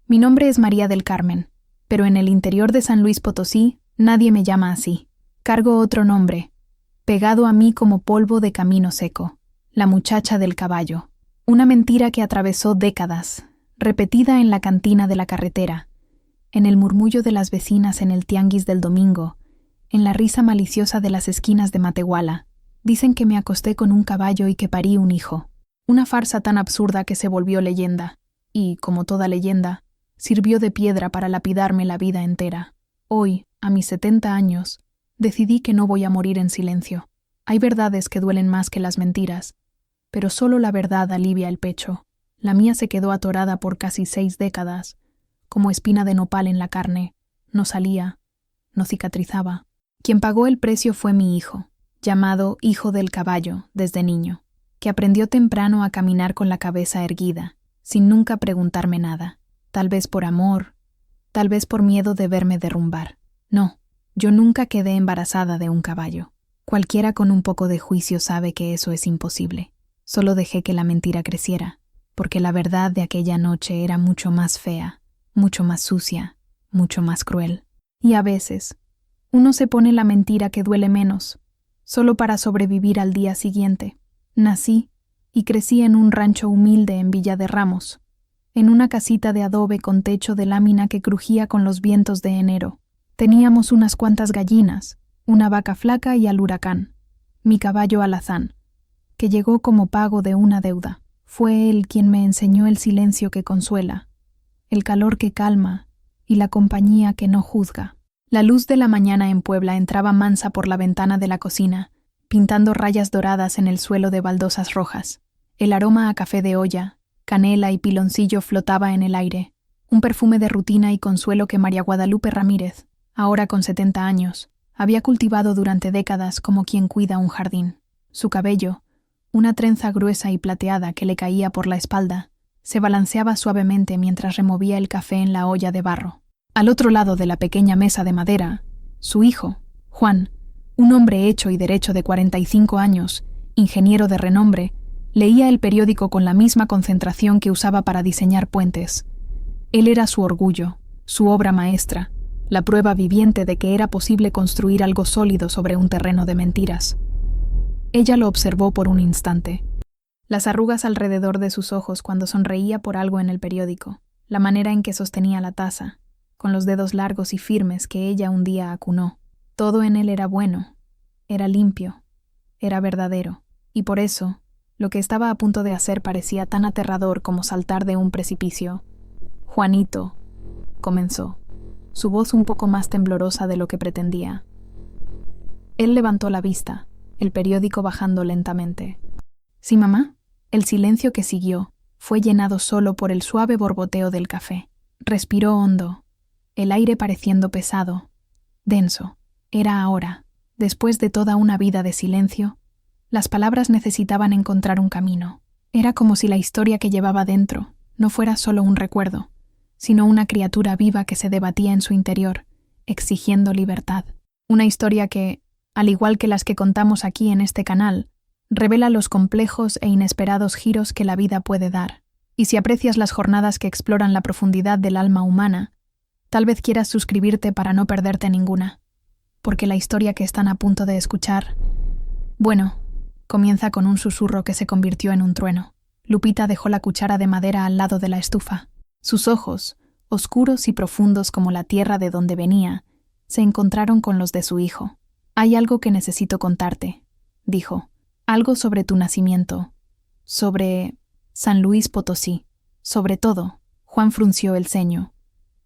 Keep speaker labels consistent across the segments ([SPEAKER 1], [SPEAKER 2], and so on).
[SPEAKER 1] Mi nombre es María del Carmen, pero en el interior de San Luis Potosí nadie me llama así. Cargo otro nombre, pegado a mí como polvo de camino seco, la muchacha del caballo. Una mentira que atravesó décadas, repetida en la cantina de la carretera, en el murmullo de las vecinas en el tianguis del domingo, en la risa maliciosa de las esquinas de Matehuala. Dicen que me acosté con un caballo y que parí un hijo. Una farsa tan absurda que se volvió leyenda, y, como toda leyenda, sirvió de piedra para lapidarme la vida entera. Hoy, a mis 70 años, decidí que no voy a morir en silencio. Hay verdades que duelen más que las mentiras, pero solo la verdad alivia el pecho. La mía se quedó atorada por casi 6 décadas, como espina de nopal en la carne. No salía, no cicatrizaba. Quien pagó el precio fue mi hijo, llamado Hijo del Caballo desde niño, que aprendió temprano a caminar con la cabeza erguida, sin nunca preguntarme nada. Tal vez por amor, tal vez por miedo de verme derrumbar. No, yo nunca quedé embarazada de un caballo. Cualquiera con un poco de juicio sabe que eso es imposible. Solo dejé que la mentira creciera, porque la verdad de aquella noche era mucho más fea, mucho más sucia, mucho más cruel. Y a veces, uno se pone la mentira que duele menos, solo para sobrevivir al día siguiente. Nací y crecí en un rancho humilde en Villa de Ramos, en una casita de adobe con techo de lámina que crujía con los vientos de enero. Teníamos unas cuantas gallinas, una vaca flaca y al huracán, mi caballo alazán, que llegó como pago de una deuda. Fue él quien me enseñó el silencio que consuela, el calor que calma y la compañía que no juzga. La luz de la mañana en Puebla entraba mansa por la ventana de la cocina, pintando rayas doradas en el suelo de baldosas rojas. El aroma a café de olla, canela y piloncillo flotaba en el aire, un perfume de rutina y consuelo que María Guadalupe Ramírez, ahora con 70 años, había cultivado durante décadas como quien cuida un jardín. Su cabello, una trenza gruesa y plateada que le caía por la espalda, se balanceaba suavemente mientras removía el café en la olla de barro. Al otro lado de la pequeña mesa de madera, su hijo, Juan, un hombre hecho y derecho de 45 años, ingeniero de renombre, leía el periódico con la misma concentración que usaba para diseñar puentes. Él era su orgullo, su obra maestra, la prueba viviente de que era posible construir algo sólido sobre un terreno de mentiras. Ella lo observó por un instante. Las arrugas alrededor de sus ojos cuando sonreía por algo en el periódico, la manera en que sostenía la taza, con los dedos largos y firmes que ella un día acunó. Todo en él era bueno, era limpio, era verdadero, y por eso, lo que estaba a punto de hacer parecía tan aterrador como saltar de un precipicio. «Juanito», comenzó, su voz un poco más temblorosa de lo que pretendía. Él levantó la vista, el periódico bajando lentamente. «¿Sí, mamá?» El silencio que siguió fue llenado solo por el suave borboteo del café. Respiró hondo, el aire pareciendo pesado, denso. Era ahora, después de toda una vida de silencio, las palabras necesitaban encontrar un camino. Era como si la historia que llevaba dentro no fuera solo un recuerdo, sino una criatura viva que se debatía en su interior, exigiendo libertad. Una historia que, al igual que las que contamos aquí en este canal, revela los complejos e inesperados giros que la vida puede dar. Y si aprecias las jornadas que exploran la profundidad del alma humana, tal vez quieras suscribirte para no perderte ninguna. Porque la historia que están a punto de escuchar, bueno, comienza con un susurro que se convirtió en un trueno. Lupita dejó la cuchara de madera al lado de la estufa. Sus ojos, oscuros y profundos como la tierra de donde venía, se encontraron con los de su hijo. «Hay algo que necesito contarte», dijo. «Algo sobre tu nacimiento, sobre San Luis Potosí. Sobre todo», Juan frunció el ceño,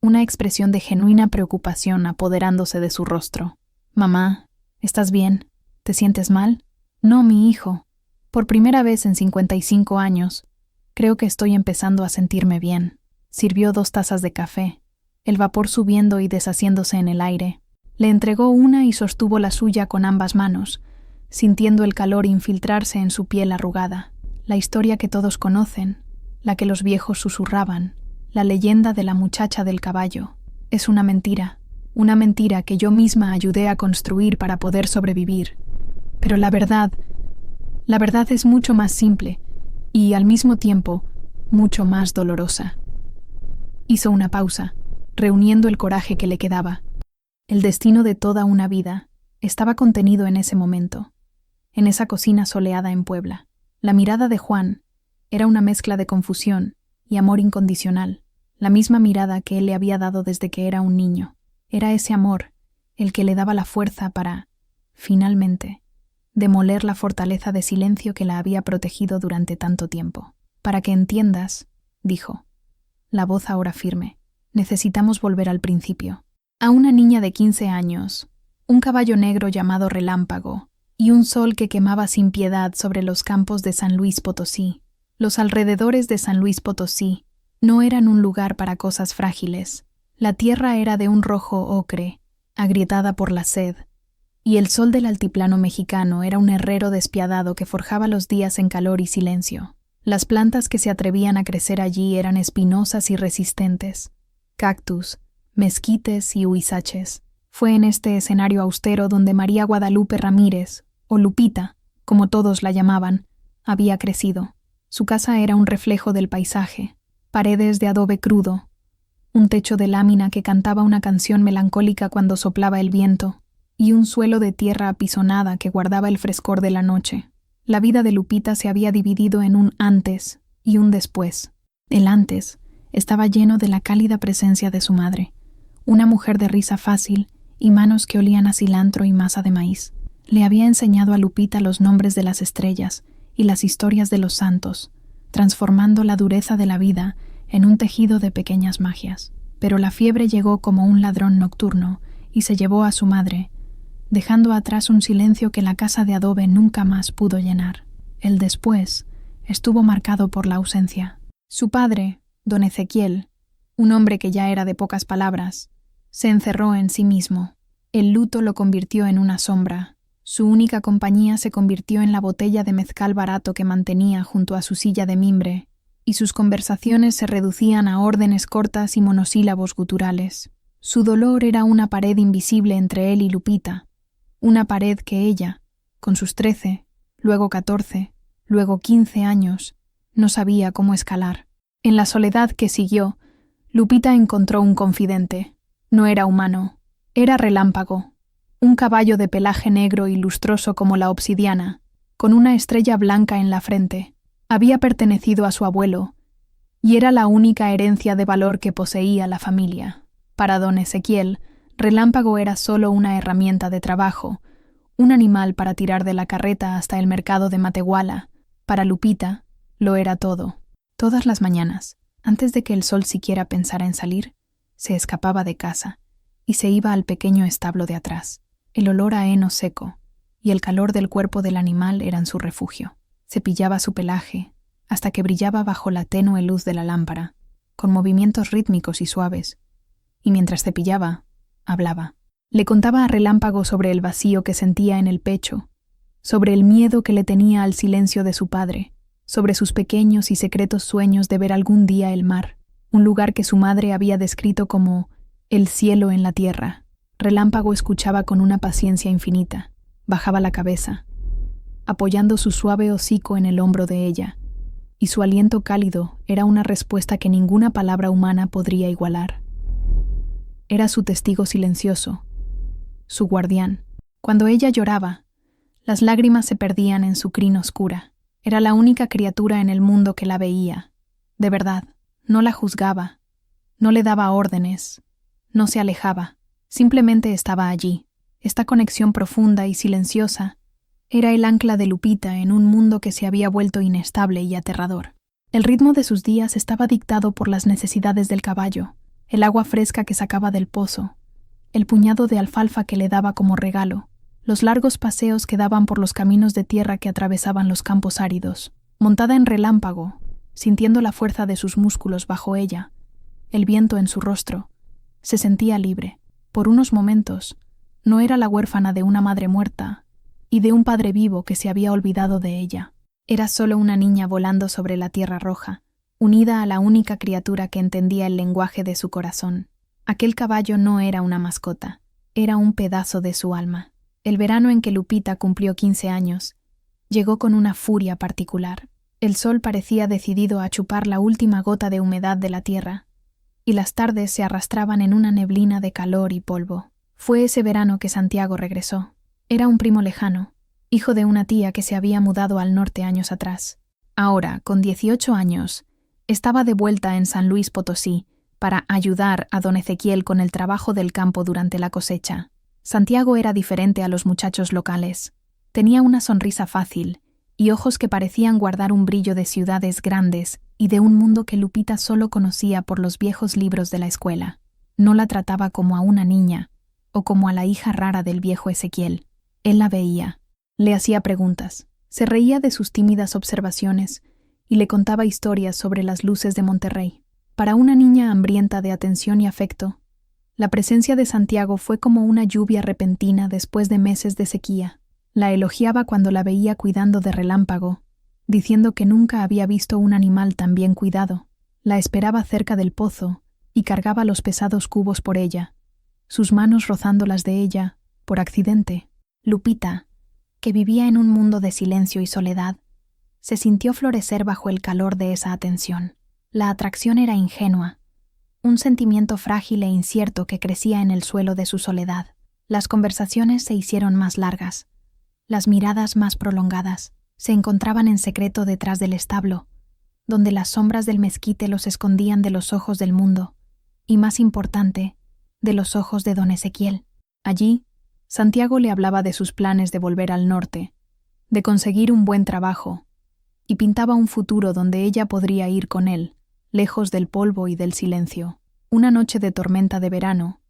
[SPEAKER 1] una expresión de genuina preocupación apoderándose de su rostro. «Mamá, ¿estás bien? ¿Te sientes mal?» «No, mi hijo. Por primera vez en 55 años, creo que estoy empezando a sentirme bien». Sirvió 2 tazas de café, el vapor subiendo y deshaciéndose en el aire. Le entregó una y sostuvo la suya con ambas manos, sintiendo el calor infiltrarse en su piel arrugada. La historia que todos conocen, la que los viejos susurraban, la leyenda de la muchacha del caballo, es una mentira que yo misma ayudé a construir para poder sobrevivir. Pero la verdad es mucho más simple y, al mismo tiempo, mucho más dolorosa. Hizo una pausa, reuniendo el coraje que le quedaba. El destino de toda una vida estaba contenido en ese momento, en esa cocina soleada en Puebla. La mirada de Juan era una mezcla de confusión y amor incondicional, la misma mirada que él le había dado desde que era un niño. Era ese amor el que le daba la fuerza para, finalmente, demoler la fortaleza de silencio que la había protegido durante tanto tiempo. Para que entiendas, dijo, la voz ahora firme, necesitamos volver al principio. A una niña de 15 años, un caballo negro llamado Relámpago y un sol que quemaba sin piedad sobre los campos de San Luis Potosí. Los alrededores de San Luis Potosí no eran un lugar para cosas frágiles. La tierra era de un rojo ocre, agrietada por la sed, y el sol del altiplano mexicano era un herrero despiadado que forjaba los días en calor y silencio. Las plantas que se atrevían a crecer allí eran espinosas y resistentes, cactus, mezquites y huizaches. Fue en este escenario austero donde María Guadalupe Ramírez, o Lupita, como todos la llamaban, había crecido. Su casa era un reflejo del paisaje, paredes de adobe crudo, un techo de lámina que cantaba una canción melancólica cuando soplaba el viento, y un suelo de tierra apisonada que guardaba el frescor de la noche. La vida de Lupita se había dividido en un antes y un después. El antes estaba lleno de la cálida presencia de su madre, una mujer de risa fácil y manos que olían a cilantro y masa de maíz. Le había enseñado a Lupita los nombres de las estrellas y las historias de los santos, transformando la dureza de la vida en un tejido de pequeñas magias. Pero la fiebre llegó como un ladrón nocturno y se llevó a su madre, dejando atrás un silencio que la casa de adobe nunca más pudo llenar. El después estuvo marcado por la ausencia. Su padre, don Ezequiel, un hombre que ya era de pocas palabras, se encerró en sí mismo. El luto lo convirtió en una sombra. Su única compañía se convirtió en la botella de mezcal barato que mantenía junto a su silla de mimbre, y sus conversaciones se reducían a órdenes cortas y monosílabos guturales. Su dolor era una pared invisible entre él y Lupita, una pared que ella, con sus 13, luego 14, luego 15 años, no sabía cómo escalar. En la soledad que siguió, Lupita encontró un confidente. No era humano, era Relámpago, un caballo de pelaje negro y lustroso como la obsidiana, con una estrella blanca en la frente. Había pertenecido a su abuelo, y era la única herencia de valor que poseía la familia. Para don Ezequiel, Relámpago era solo una herramienta de trabajo, un animal para tirar de la carreta hasta el mercado de Matehuala. Para Lupita, lo era todo. Todas las mañanas, antes de que el sol siquiera pensara en salir, se escapaba de casa y se iba al pequeño establo de atrás. El olor a heno seco y el calor del cuerpo del animal eran su refugio. Cepillaba su pelaje hasta que brillaba bajo la tenue luz de la lámpara, con movimientos rítmicos y suaves, y mientras cepillaba, hablaba. Le contaba a Relámpago sobre el vacío que sentía en el pecho, sobre el miedo que le tenía al silencio de su padre, sobre sus pequeños y secretos sueños de ver algún día el mar, un lugar que su madre había descrito como el cielo en la tierra. Relámpago escuchaba con una paciencia infinita, bajaba la cabeza, apoyando su suave hocico en el hombro de ella, y su aliento cálido era una respuesta que ninguna palabra humana podría igualar. Era su testigo silencioso, su guardián. Cuando ella lloraba, las lágrimas se perdían en su crin oscura. Era la única criatura en el mundo que la veía. De verdad, no la juzgaba, no le daba órdenes, no se alejaba, simplemente estaba allí. Esta conexión profunda y silenciosa era el ancla de Lupita en un mundo que se había vuelto inestable y aterrador. El ritmo de sus días estaba dictado por las necesidades del caballo, el agua fresca que sacaba del pozo, el puñado de alfalfa que le daba como regalo, los largos paseos que daban por los caminos de tierra que atravesaban los campos áridos. Montada en Relámpago, sintiendo la fuerza de sus músculos bajo ella, el viento en su rostro, se sentía libre. Por unos momentos, no era la huérfana de una madre muerta y de un padre vivo que se había olvidado de ella. Era solo una niña volando sobre la tierra roja, unida a la única criatura que entendía el lenguaje de su corazón. Aquel caballo no era una mascota, era un pedazo de su alma. El verano en que Lupita cumplió 15 años, llegó con una furia particular. El sol parecía decidido a chupar la última gota de humedad de la tierra, y las tardes se arrastraban en una neblina de calor y polvo. Fue ese verano que Santiago regresó. Era un primo lejano, hijo de una tía que se había mudado al norte años atrás. Ahora, con 18 años, estaba de vuelta en San Luis Potosí para ayudar a don Ezequiel con el trabajo del campo durante la cosecha. Santiago era diferente a los muchachos locales. Tenía una sonrisa fácil y ojos que parecían guardar un brillo de ciudades grandes y de un mundo que Lupita solo conocía por los viejos libros de la escuela. No la trataba como a una niña o como a la hija rara del viejo Ezequiel. Él la veía, le hacía preguntas, se reía de sus tímidas observaciones y le contaba historias sobre las luces de Monterrey. Para una niña hambrienta de atención y afecto, la presencia de Santiago fue como una lluvia repentina después de meses de sequía. La elogiaba cuando la veía cuidando de Relámpago, diciendo que nunca había visto un animal tan bien cuidado. La esperaba cerca del pozo y cargaba los pesados cubos por ella, sus manos rozando las de ella, por accidente. Lupita, que vivía en un mundo de silencio y soledad, se sintió florecer bajo el calor de esa atención. La atracción era ingenua, un sentimiento frágil e incierto que crecía en el suelo de su soledad. Las conversaciones se hicieron más largas, las miradas más prolongadas. Se encontraban en secreto detrás del establo, donde las sombras del mezquite los escondían de los ojos del mundo, y más importante, de los ojos de don Ezequiel. Allí, Santiago le hablaba de sus planes de volver al norte, de conseguir un buen trabajo, y pintaba un futuro donde ella podría ir con él, lejos del polvo y del silencio. Una noche de tormenta de verano,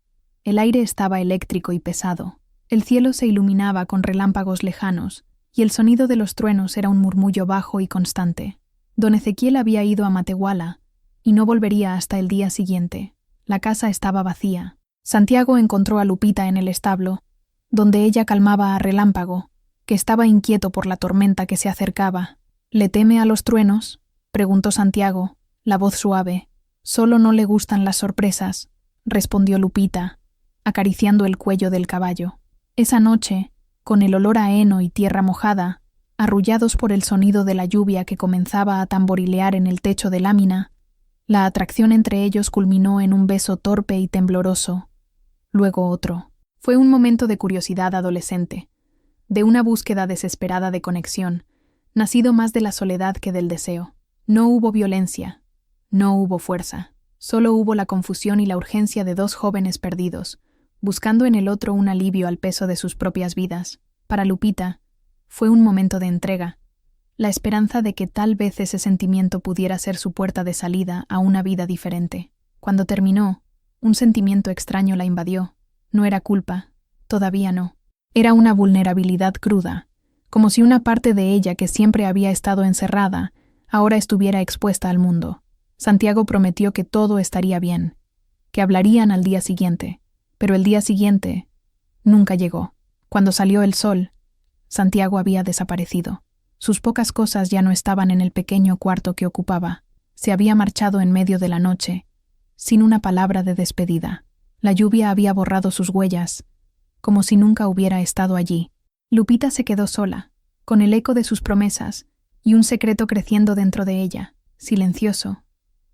[SPEAKER 1] el aire estaba eléctrico y pesado, el cielo se iluminaba con relámpagos lejanos, y el sonido de los truenos era un murmullo bajo y constante. Don Ezequiel había ido a Matehuala, y no volvería hasta el día siguiente. La casa estaba vacía. Santiago encontró a Lupita en el establo, donde ella calmaba a Relámpago, que estaba inquieto por la tormenta que se acercaba. ¿Le teme a los truenos?, preguntó Santiago, la voz suave. Solo no le gustan las sorpresas, respondió Lupita, acariciando el cuello del caballo. Esa noche, con el olor a heno y tierra mojada, arrullados por el sonido de la lluvia que comenzaba a tamborilear en el techo de lámina, la atracción entre ellos culminó en un beso torpe y tembloroso, luego otro. Fue un momento de curiosidad adolescente, de una búsqueda desesperada de conexión, nacido más de la soledad que del deseo. No hubo violencia, no hubo fuerza, solo hubo la confusión y la urgencia de dos jóvenes perdidos, buscando en el otro un alivio al peso de sus propias vidas. Para Lupita, fue un momento de entrega, la esperanza de que tal vez ese sentimiento pudiera ser su puerta de salida a una vida diferente. Cuando terminó, un sentimiento extraño la invadió. No era culpa, todavía no. Era una vulnerabilidad cruda, como si una parte de ella que siempre había estado encerrada, ahora estuviera expuesta al mundo. Santiago prometió que todo estaría bien, que hablarían al día siguiente, pero el día siguiente nunca llegó. Cuando salió el sol, Santiago había desaparecido. Sus pocas cosas ya no estaban en el pequeño cuarto que ocupaba. Se había marchado en medio de la noche, sin una palabra de despedida. La lluvia había borrado sus huellas, como si nunca hubiera estado allí. Lupita se quedó sola, con el eco de sus promesas y un secreto creciendo dentro de ella, silencioso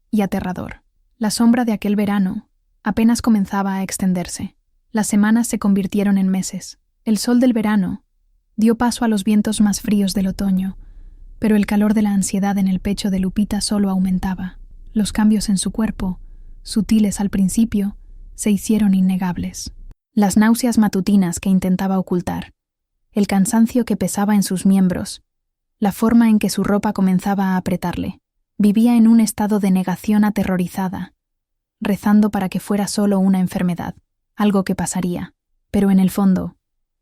[SPEAKER 1] y aterrador. La sombra de aquel verano apenas comenzaba a extenderse. Las semanas se convirtieron en meses. El sol del verano dio paso a los vientos más fríos del otoño, pero el calor de la ansiedad en el pecho de Lupita solo aumentaba. Los cambios en su cuerpo, sutiles al principio, se hicieron innegables. Las náuseas matutinas que intentaba ocultar, el cansancio que pesaba en sus miembros, la forma en que su ropa comenzaba a apretarle. Vivía en un estado de negación aterrorizada, rezando para que fuera solo una enfermedad, algo que pasaría. Pero en el fondo,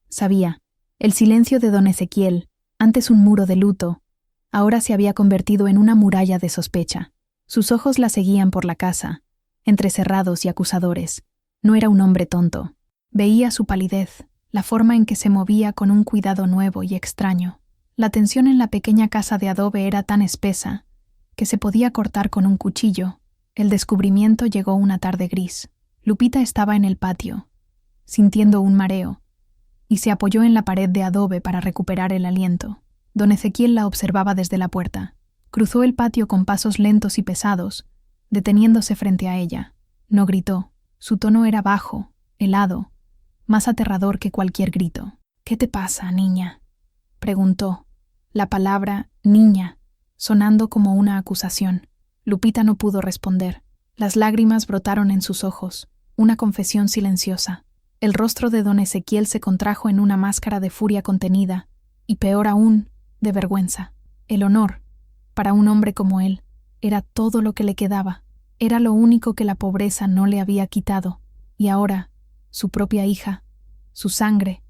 [SPEAKER 1] sabía, el silencio de don Ezequiel, antes un muro de luto, ahora se había convertido en una muralla de sospecha. Sus ojos la seguían por la casa, entrecerrados y acusadores. No era un hombre tonto. Veía su palidez, la forma en que se movía con un cuidado nuevo y extraño. La tensión en la pequeña casa de adobe era tan espesa que se podía cortar con un cuchillo. El descubrimiento llegó una tarde gris. Lupita estaba en el patio, sintiendo un mareo, y se apoyó en la pared de adobe para recuperar el aliento. Don Ezequiel la observaba desde la puerta. Cruzó el patio con pasos lentos y pesados, deteniéndose frente a ella. No gritó. Su tono era bajo, helado, más aterrador que cualquier grito. «¿Qué te pasa, niña?», preguntó. La palabra «niña» sonando como una acusación. Lupita no pudo responder. Las lágrimas brotaron en sus ojos, una confesión silenciosa. El rostro de don Ezequiel se contrajo en una máscara de furia contenida, y peor aún, de vergüenza. El honor, para un hombre como él, era todo lo que le quedaba. Era lo único que la pobreza no le había quitado, y ahora, su propia hija, su sangre,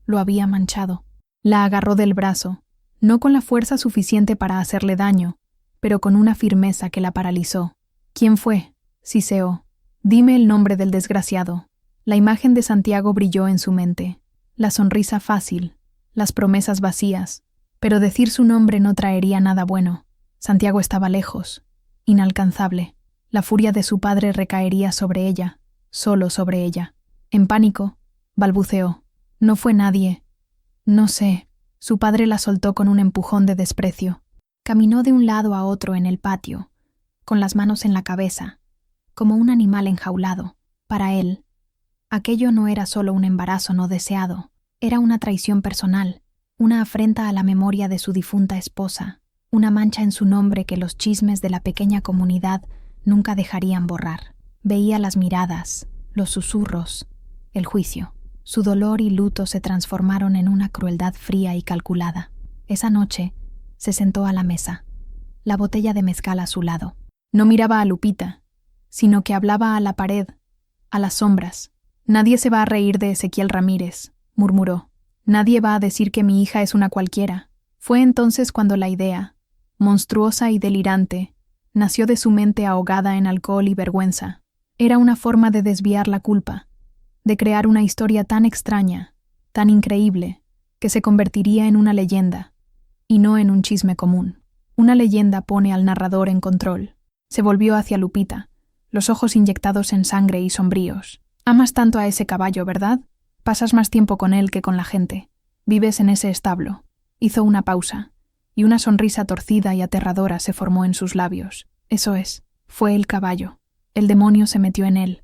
[SPEAKER 1] lo había manchado. La agarró del brazo, no con la fuerza suficiente para hacerle daño, pero con una firmeza que la paralizó. «¿Quién fue?», siseó. «Dime el nombre del desgraciado». La imagen de Santiago brilló en su mente, la sonrisa fácil, las promesas vacías, pero decir su nombre no traería nada bueno. Santiago estaba lejos, inalcanzable. La furia de su padre recaería sobre ella, solo sobre ella. En pánico, balbuceó. «No fue nadie. No sé». Su padre la soltó con un empujón de desprecio. Caminó de un lado a otro en el patio, con las manos en la cabeza, como un animal enjaulado. Para él, aquello no era solo un embarazo no deseado, era una traición personal, una afrenta a la memoria de su difunta esposa, una mancha en su nombre que los chismes de la pequeña comunidad nunca dejarían borrar. Veía las miradas, los susurros, el juicio. Su dolor y luto se transformaron en una crueldad fría y calculada. Esa noche se sentó a la mesa, la botella de mezcal a su lado. No miraba a Lupita, sino que hablaba a la pared, a las sombras. «Nadie se va a reír de Ezequiel Ramírez», murmuró. «Nadie va a decir que mi hija es una cualquiera». Fue entonces cuando la idea, monstruosa y delirante, nació de su mente ahogada en alcohol y vergüenza. Era una forma de desviar la culpa, de crear una historia tan extraña, tan increíble, que se convertiría en una leyenda, y no en un chisme común. Una leyenda pone al narrador en control. Se volvió hacia Lupita, los ojos inyectados en sangre y sombríos. «Amas tanto a ese caballo, ¿verdad? Pasas más tiempo con él que con la gente. Vives en ese establo». Hizo una pausa, y una sonrisa torcida y aterradora se formó en sus labios. «Eso es, fue el caballo. El demonio se metió en él.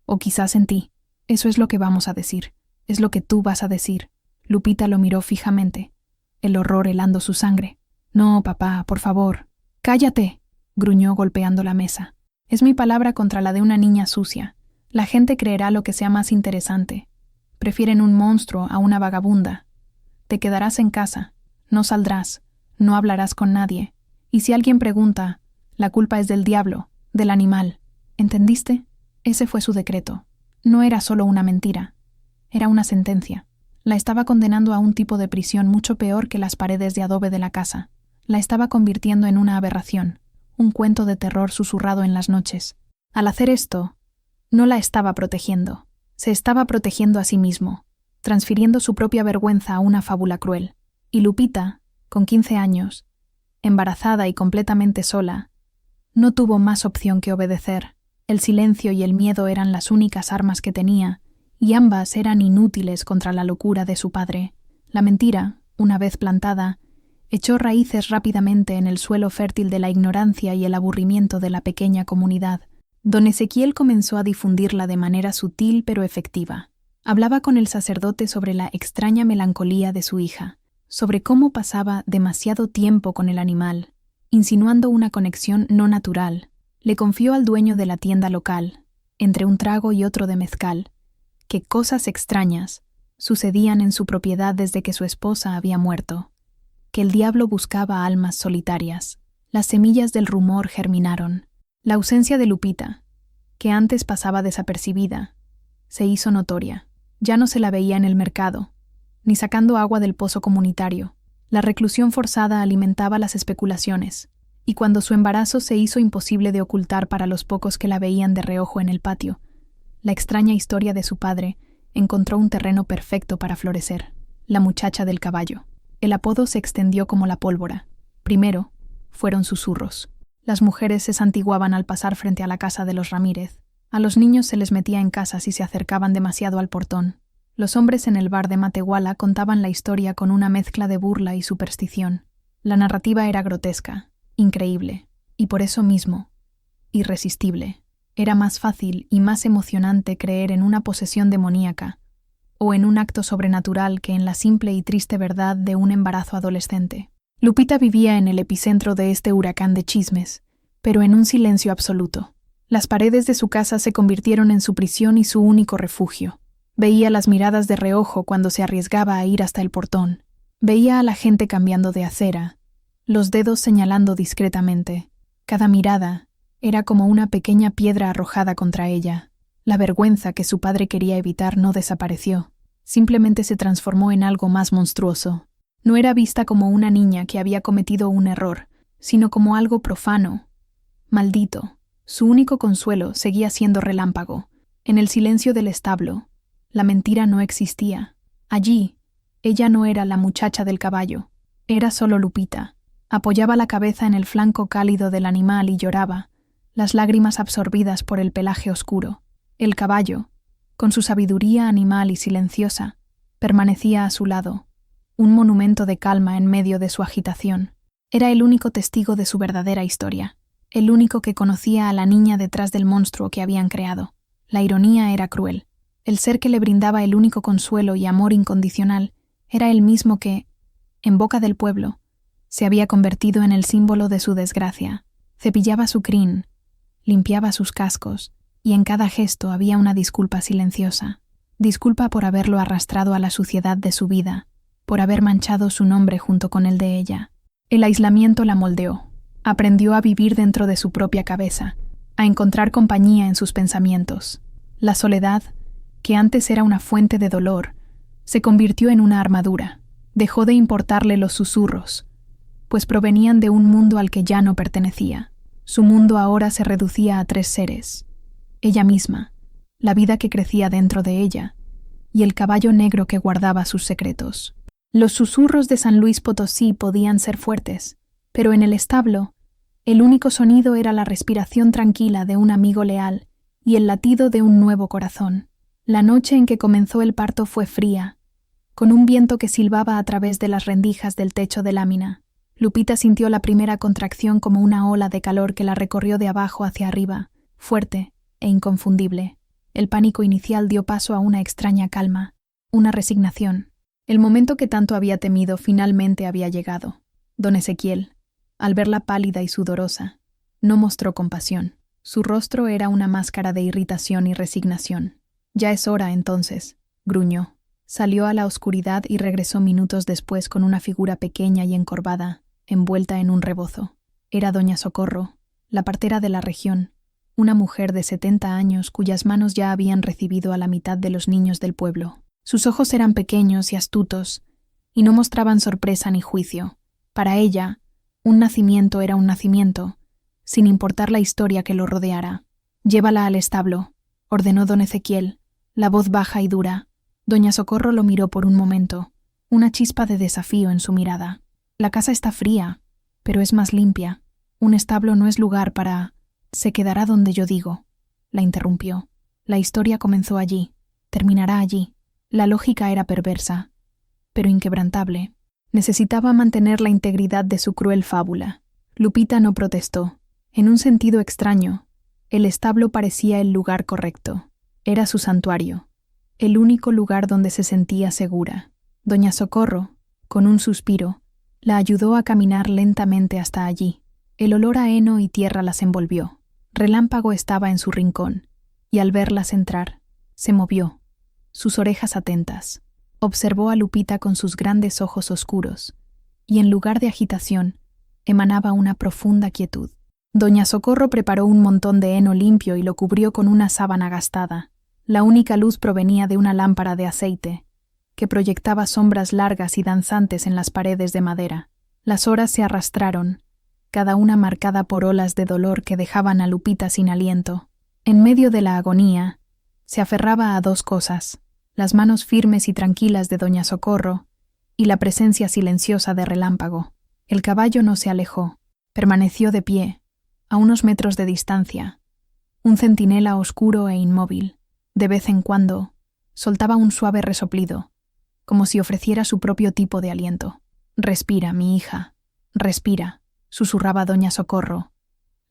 [SPEAKER 1] O quizás en ti. Eso es lo que vamos a decir. Es lo que tú vas a decir». Lupita lo miró fijamente, el horror helando su sangre. «No, papá, por favor». «Cállate», gruñó golpeando la mesa. «Es mi palabra contra la de una niña sucia. La gente creerá lo que sea más interesante. Prefieren un monstruo a una vagabunda. Te quedarás en casa, no saldrás, no hablarás con nadie. Y si alguien pregunta, la culpa es del diablo, del animal. ¿Entendiste? Ese fue su decreto. No era solo una mentira, era una sentencia. La estaba condenando a un tipo de prisión mucho peor que las paredes de adobe de la casa. La estaba convirtiendo en una aberración, un cuento de terror susurrado en las noches. Al hacer esto, no la estaba protegiendo. Se estaba protegiendo a sí mismo, transfiriendo su propia vergüenza a una fábula cruel. Y Lupita, con 15 años, embarazada y completamente sola, no tuvo más opción que obedecer. El silencio y el miedo eran las únicas armas que tenía, y ambas eran inútiles contra la locura de su padre. La mentira, una vez plantada, echó raíces rápidamente en el suelo fértil de la ignorancia y el aburrimiento de la pequeña comunidad. Don Ezequiel comenzó a difundirla de manera sutil pero efectiva. Hablaba con el sacerdote sobre la extraña melancolía de su hija, sobre cómo pasaba demasiado tiempo con el animal, insinuando una conexión no natural. Le confió al dueño de la tienda local, entre un trago y otro de mezcal, que cosas extrañas sucedían en su propiedad desde que su esposa había muerto, que el diablo buscaba almas solitarias. Las semillas del rumor germinaron. La ausencia de Lupita, que antes pasaba desapercibida, se hizo notoria. Ya no se la veía en el mercado, ni sacando agua del pozo comunitario. La reclusión forzada alimentaba las especulaciones, y cuando su embarazo se hizo imposible de ocultar para los pocos que la veían de reojo en el patio, la extraña historia de su padre encontró un terreno perfecto para florecer. La muchacha del caballo. El apodo se extendió como la pólvora. Primero, fueron susurros. Las mujeres se santiguaban al pasar frente a la casa de los Ramírez. A los niños se les metía en casa si se acercaban demasiado al portón. Los hombres en el bar de Matehuala contaban la historia con una mezcla de burla y superstición. La narrativa era grotesca, increíble, y por eso mismo, irresistible. Era más fácil y más emocionante creer en una posesión demoníaca o en un acto sobrenatural que en la simple y triste verdad de un embarazo adolescente. Lupita vivía en el epicentro de este huracán de chismes, pero en un silencio absoluto. Las paredes de su casa se convirtieron en su prisión y su único refugio. Veía las miradas de reojo cuando se arriesgaba a ir hasta el portón. Veía a la gente cambiando de acera, los dedos señalando discretamente. Cada mirada era como una pequeña piedra arrojada contra ella. La vergüenza que su padre quería evitar no desapareció. Simplemente se transformó en algo más monstruoso. No era vista como una niña que había cometido un error, sino como algo profano, maldito. Su único consuelo seguía siendo Relámpago. En el silencio del establo, la mentira no existía. Allí, ella no era la muchacha del caballo. Era solo Lupita. Apoyaba la cabeza en el flanco cálido del animal y lloraba, las lágrimas absorbidas por el pelaje oscuro. El caballo, con su sabiduría animal y silenciosa, permanecía a su lado, un monumento de calma en medio de su agitación. Era el único testigo de su verdadera historia, el único que conocía a la niña detrás del monstruo que habían creado. La ironía era cruel. El ser que le brindaba el único consuelo y amor incondicional era el mismo que, en boca del pueblo, se había convertido en el símbolo de su desgracia. Cepillaba su crin, limpiaba sus cascos, y en cada gesto había una disculpa silenciosa. Disculpa por haberlo arrastrado a la suciedad de su vida, por haber manchado su nombre junto con el de ella. El aislamiento la moldeó. Aprendió a vivir dentro de su propia cabeza, a encontrar compañía en sus pensamientos. La soledad, que antes era una fuente de dolor, se convirtió en una armadura. Dejó de importarle los susurros, pues provenían de un mundo al que ya no pertenecía. Su mundo ahora se reducía a 3 seres: ella misma, la vida que crecía dentro de ella, y el caballo negro que guardaba sus secretos. Los susurros de San Luis Potosí podían ser fuertes, pero en el establo, el único sonido era la respiración tranquila de un amigo leal y el latido de un nuevo corazón. La noche en que comenzó el parto fue fría, con un viento que silbaba a través de las rendijas del techo de lámina. Lupita sintió la primera contracción como una ola de calor que la recorrió de abajo hacia arriba, fuerte e inconfundible. El pánico inicial dio paso a una extraña calma, una resignación. El momento que tanto había temido finalmente había llegado. Don Ezequiel, al verla pálida y sudorosa, no mostró compasión. Su rostro era una máscara de irritación y resignación. «Ya es hora, entonces», gruñó. Salió a la oscuridad y regresó minutos después con una figura pequeña y encorvada, envuelta en un rebozo. Era doña Socorro, la partera de la región, una mujer de 70 años cuyas manos ya habían recibido a la mitad de los niños del pueblo. Sus ojos eran pequeños y astutos, y no mostraban sorpresa ni juicio. Para ella, un nacimiento era un nacimiento, sin importar la historia que lo rodeara. «Llévala al establo», ordenó don Ezequiel, la voz baja y dura. Doña Socorro lo miró por un momento, una chispa de desafío en su mirada. «La casa está fría, pero es más limpia. Un establo no es lugar para...» «Se quedará donde yo digo», la interrumpió. La historia comenzó allí, terminará allí. La lógica era perversa, pero inquebrantable. Necesitaba mantener la integridad de su cruel fábula. Lupita no protestó. En un sentido extraño, el establo parecía el lugar correcto. Era su santuario, el único lugar donde se sentía segura. Doña Socorro, con un suspiro, la ayudó a caminar lentamente hasta allí. El olor a heno y tierra las envolvió. Relámpago estaba en su rincón, y al verlas entrar, se movió, sus orejas atentas. Observó a Lupita con sus grandes ojos oscuros, y en lugar de agitación, emanaba una profunda quietud. Doña Socorro preparó un montón de heno limpio y lo cubrió con una sábana gastada. La única luz provenía de una lámpara de aceite, que proyectaba sombras largas y danzantes en las paredes de madera. Las horas se arrastraron, cada una marcada por olas de dolor que dejaban a Lupita sin aliento. En medio de la agonía, se aferraba a 2 cosas: las manos firmes y tranquilas de doña Socorro y la presencia silenciosa de Relámpago. El caballo no se alejó, permaneció de pie, a unos metros de distancia, un centinela oscuro e inmóvil. De vez en cuando, soltaba un suave resoplido, como si ofreciera su propio tipo de aliento. «Respira, mi hija, respira», susurraba doña Socorro,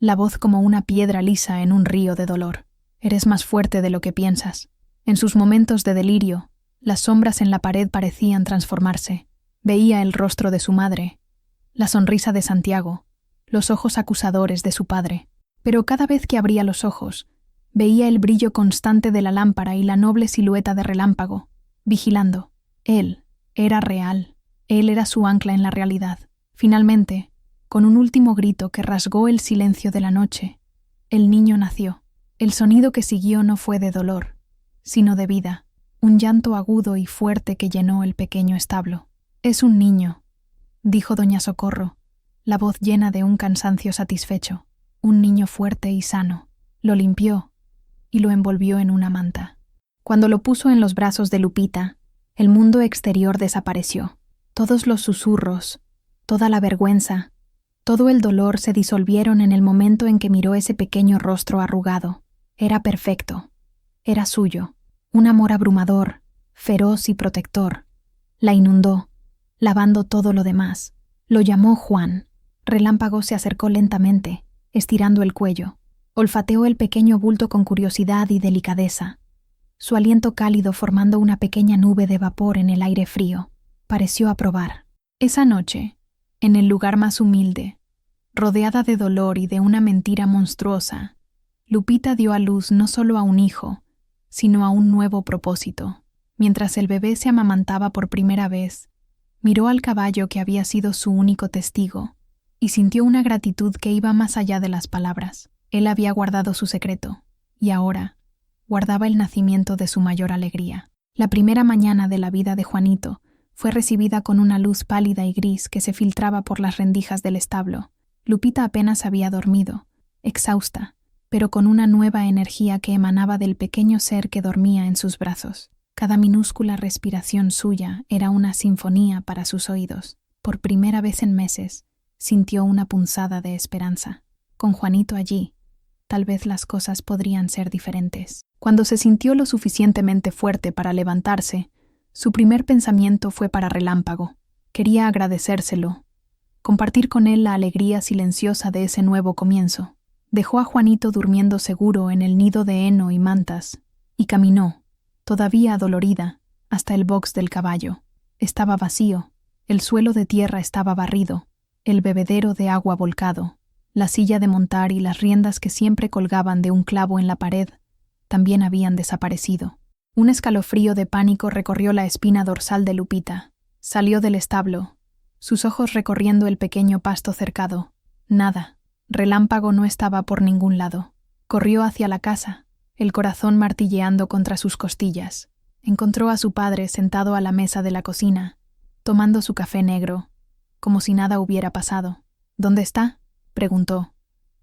[SPEAKER 1] la voz como una piedra lisa en un río de dolor. Eres más fuerte de lo que piensas. En sus momentos de delirio, las sombras en la pared parecían transformarse. Veía el rostro de su madre, la sonrisa de Santiago, los ojos acusadores de su padre. Pero cada vez que abría los ojos, veía el brillo constante de la lámpara y la noble silueta de Relámpago, vigilando. Él era real. Él era su ancla en la realidad. Finalmente, con un último grito que rasgó el silencio de la noche, el niño nació. El sonido que siguió no fue de dolor, sino de vida, un llanto agudo y fuerte que llenó el pequeño establo. «Es un niño», dijo doña Socorro, la voz llena de un cansancio satisfecho. «Un niño fuerte y sano». Lo limpió y lo envolvió en una manta. Cuando lo puso en los brazos de Lupita, el mundo exterior desapareció. Todos los susurros, toda la vergüenza, todo el dolor se disolvieron en el momento en que miró ese pequeño rostro arrugado. Era perfecto. Era suyo. Un amor abrumador, feroz y protector. La inundó, lavando todo lo demás. Lo llamó Juan. Relámpago se acercó lentamente, estirando el cuello. Olfateó el pequeño bulto con curiosidad y delicadeza, su aliento cálido formando una pequeña nube de vapor en el aire frío. Pareció aprobar. Esa noche, en el lugar más humilde, rodeada de dolor y de una mentira monstruosa, Lupita dio a luz no solo a un hijo, sino a un nuevo propósito. Mientras el bebé se amamantaba por primera vez, miró al caballo que había sido su único testigo y sintió una gratitud que iba más allá de las palabras. Él había guardado su secreto, y ahora guardaba el nacimiento de su mayor alegría. La primera mañana de la vida de Juanito fue recibida con una luz pálida y gris que se filtraba por las rendijas del establo. Lupita apenas había dormido, exhausta, pero con una nueva energía que emanaba del pequeño ser que dormía en sus brazos. Cada minúscula respiración suya era una sinfonía para sus oídos. Por primera vez en meses, sintió una punzada de esperanza. Con Juanito allí, tal vez las cosas podrían ser diferentes. Cuando se sintió lo suficientemente fuerte para levantarse, su primer pensamiento fue para Relámpago. Quería agradecérselo, compartir con él la alegría silenciosa de ese nuevo comienzo. Dejó a Juanito durmiendo seguro en el nido de heno y mantas, y caminó, todavía adolorida, hasta el box del caballo. Estaba vacío, el suelo de tierra estaba barrido, el bebedero de agua volcado, la silla de montar y las riendas que siempre colgaban de un clavo en la pared también habían desaparecido. Un escalofrío de pánico recorrió la espina dorsal de Lupita. Salió del establo, sus ojos recorriendo el pequeño pasto cercado. Nada. Relámpago no estaba por ningún lado. Corrió hacia la casa, el corazón martilleando contra sus costillas. Encontró a su padre sentado a la mesa de la cocina, tomando su café negro, como si nada hubiera pasado. «¿Dónde está?», preguntó,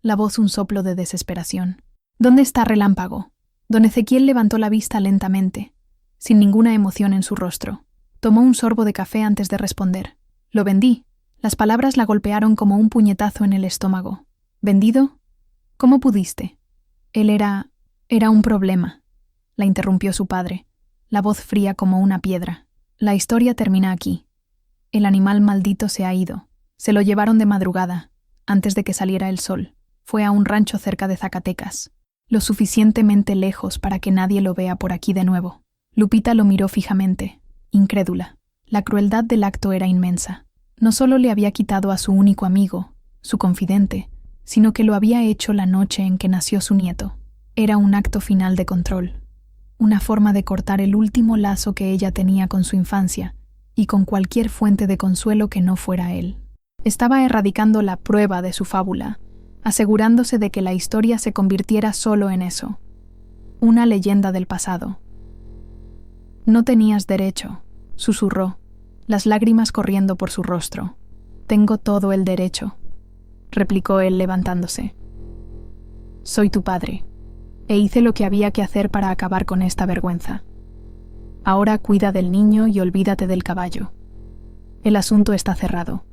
[SPEAKER 1] la voz un soplo de desesperación. «¿Dónde está Relámpago?». Don Ezequiel levantó la vista lentamente, sin ninguna emoción en su rostro. Tomó un sorbo de café antes de responder. «Lo vendí». Las palabras la golpearon como un puñetazo en el estómago. «¿Vendido? ¿Cómo pudiste?». «Él era un problema», la interrumpió su padre, la voz fría como una piedra. «La historia termina aquí. El animal maldito se ha ido. Se lo llevaron de madrugada, antes de que saliera el sol. Fue a un rancho cerca de Zacatecas, lo suficientemente lejos para que nadie lo vea por aquí de nuevo». Lupita lo miró fijamente, incrédula. La crueldad del acto era inmensa. No solo le había quitado a su único amigo, su confidente, sino que lo había hecho la noche en que nació su nieto. Era un acto final de control, una forma de cortar el último lazo que ella tenía con su infancia y con cualquier fuente de consuelo que no fuera él. Estaba erradicando la prueba de su fábula, asegurándose de que la historia se convirtiera solo en eso, una leyenda del pasado. «No tenías derecho», susurró, las lágrimas corriendo por su rostro. «Tengo todo el derecho», replicó él levantándose. «Soy tu padre, e hice lo que había que hacer para acabar con esta vergüenza. Ahora cuida del niño y olvídate del caballo. El asunto está cerrado».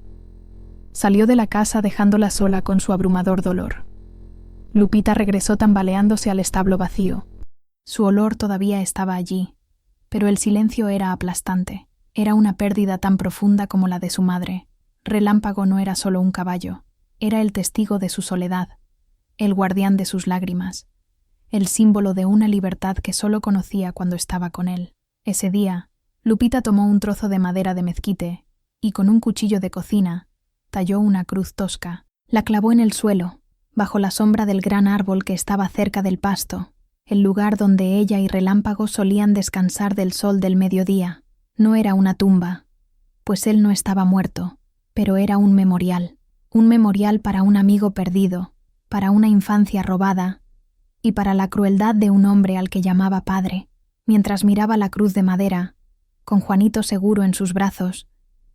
[SPEAKER 1] Salió de la casa dejándola sola con su abrumador dolor. Lupita regresó tambaleándose al establo vacío. Su olor todavía estaba allí, pero el silencio era aplastante. Era una pérdida tan profunda como la de su madre. Relámpago no era solo un caballo, era el testigo de su soledad, el guardián de sus lágrimas, el símbolo de una libertad que solo conocía cuando estaba con él. Ese día, Lupita tomó un trozo de madera de mezquite y con un cuchillo de cocina talló una cruz tosca. La clavó en el suelo, bajo la sombra del gran árbol que estaba cerca del pasto, el lugar donde ella y Relámpago solían descansar del sol del mediodía. No era una tumba, pues él no estaba muerto, pero era un memorial para un amigo perdido, para una infancia robada y para la crueldad de un hombre al que llamaba padre. Mientras miraba la cruz de madera, con Juanito seguro en sus brazos,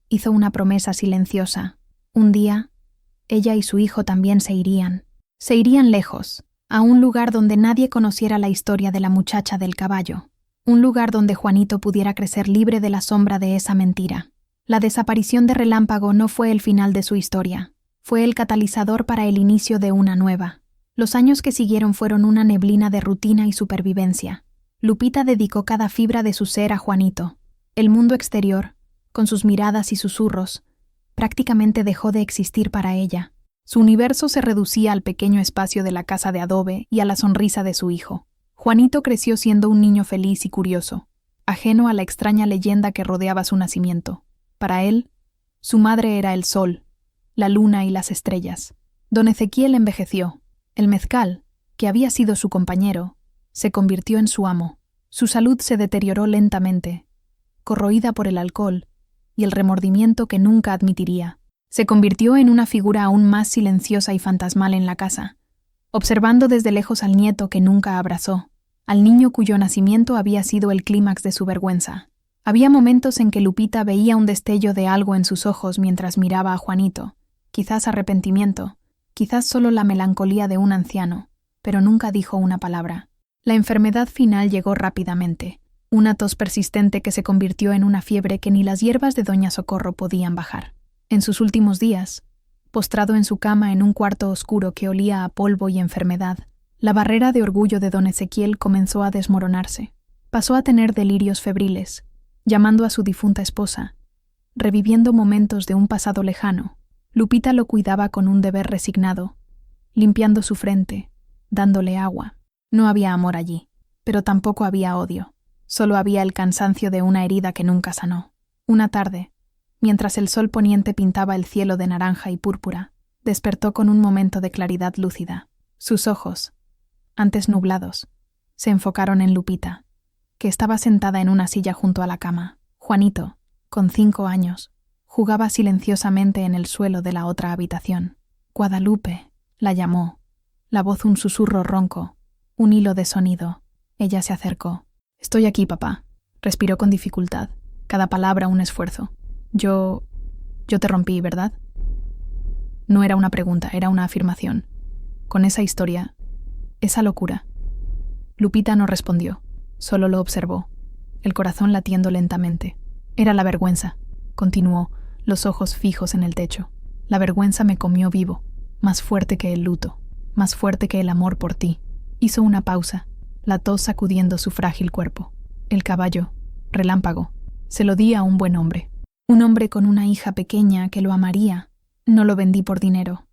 [SPEAKER 1] hizo una promesa silenciosa. Un día, ella y su hijo también se irían lejos, a un lugar donde nadie conociera la historia de la muchacha del caballo, un lugar donde Juanito pudiera crecer libre de la sombra de esa mentira. La desaparición de Relámpago no fue el final de su historia, fue el catalizador para el inicio de una nueva. Los años que siguieron fueron una neblina de rutina y supervivencia. Lupita dedicó cada fibra de su ser a Juanito. El mundo exterior, con sus miradas y susurros, prácticamente dejó de existir para ella. Su universo se reducía al pequeño espacio de la casa de adobe y a la sonrisa de su hijo. Juanito creció siendo un niño feliz y curioso, ajeno a la extraña leyenda que rodeaba su nacimiento. Para él, su madre era el sol, la luna y las estrellas. Don Ezequiel envejeció. El mezcal, que había sido su compañero, se convirtió en su amo. Su salud se deterioró lentamente, corroída por el alcohol y el remordimiento que nunca admitiría. Se convirtió en una figura aún más silenciosa y fantasmal en la casa, observando desde lejos al nieto que nunca abrazó, al niño cuyo nacimiento había sido el clímax de su vergüenza. Había momentos en que Lupita veía un destello de algo en sus ojos mientras miraba a Juanito, quizás arrepentimiento, quizás solo la melancolía de un anciano, pero nunca dijo una palabra. La enfermedad final llegó rápidamente, una tos persistente que se convirtió en una fiebre que ni las hierbas de Doña Socorro podían bajar. En sus últimos días, postrado en su cama en un cuarto oscuro que olía a polvo y enfermedad, la barrera de orgullo de don Ezequiel comenzó a desmoronarse. Pasó a tener delirios febriles, llamando a su difunta esposa, reviviendo momentos de un pasado lejano. Lupita lo cuidaba con un deber resignado, limpiando su frente, dándole agua. No había amor allí, pero tampoco había odio. Solo había el cansancio de una herida que nunca sanó. Una tarde, mientras el sol poniente pintaba el cielo de naranja y púrpura, despertó con un momento de claridad lúcida. Sus ojos, antes nublados, se enfocaron en Lupita, que estaba sentada en una silla junto a la cama. Juanito, con 5 años, jugaba silenciosamente en el suelo de la otra habitación. Guadalupe, la llamó, la voz un susurro ronco, un hilo de sonido. Ella se acercó. «Estoy aquí, papá», respiró con dificultad, cada palabra un esfuerzo. Yo te rompí, ¿verdad? No era una pregunta, era una afirmación. Con esa historia, esa locura. Lupita no respondió, solo lo observó, el corazón latiendo lentamente. Era la vergüenza, continuó, los ojos fijos en el techo. La vergüenza me comió vivo, más fuerte que el luto, más fuerte que el amor por ti. Hizo una pausa, la tos sacudiendo su frágil cuerpo. El caballo, Relámpago, se lo di a un buen hombre. Un hombre con una hija pequeña que lo amaría. No lo vendí por dinero.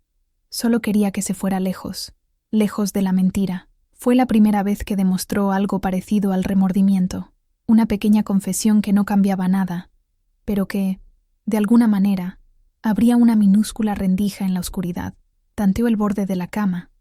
[SPEAKER 1] Solo quería que se fuera lejos, lejos de la mentira. Fue la primera vez que demostró algo parecido al remordimiento, una pequeña confesión que no cambiaba nada, pero que, de alguna manera, abría una minúscula rendija en la oscuridad. Tanteó el borde de la cama,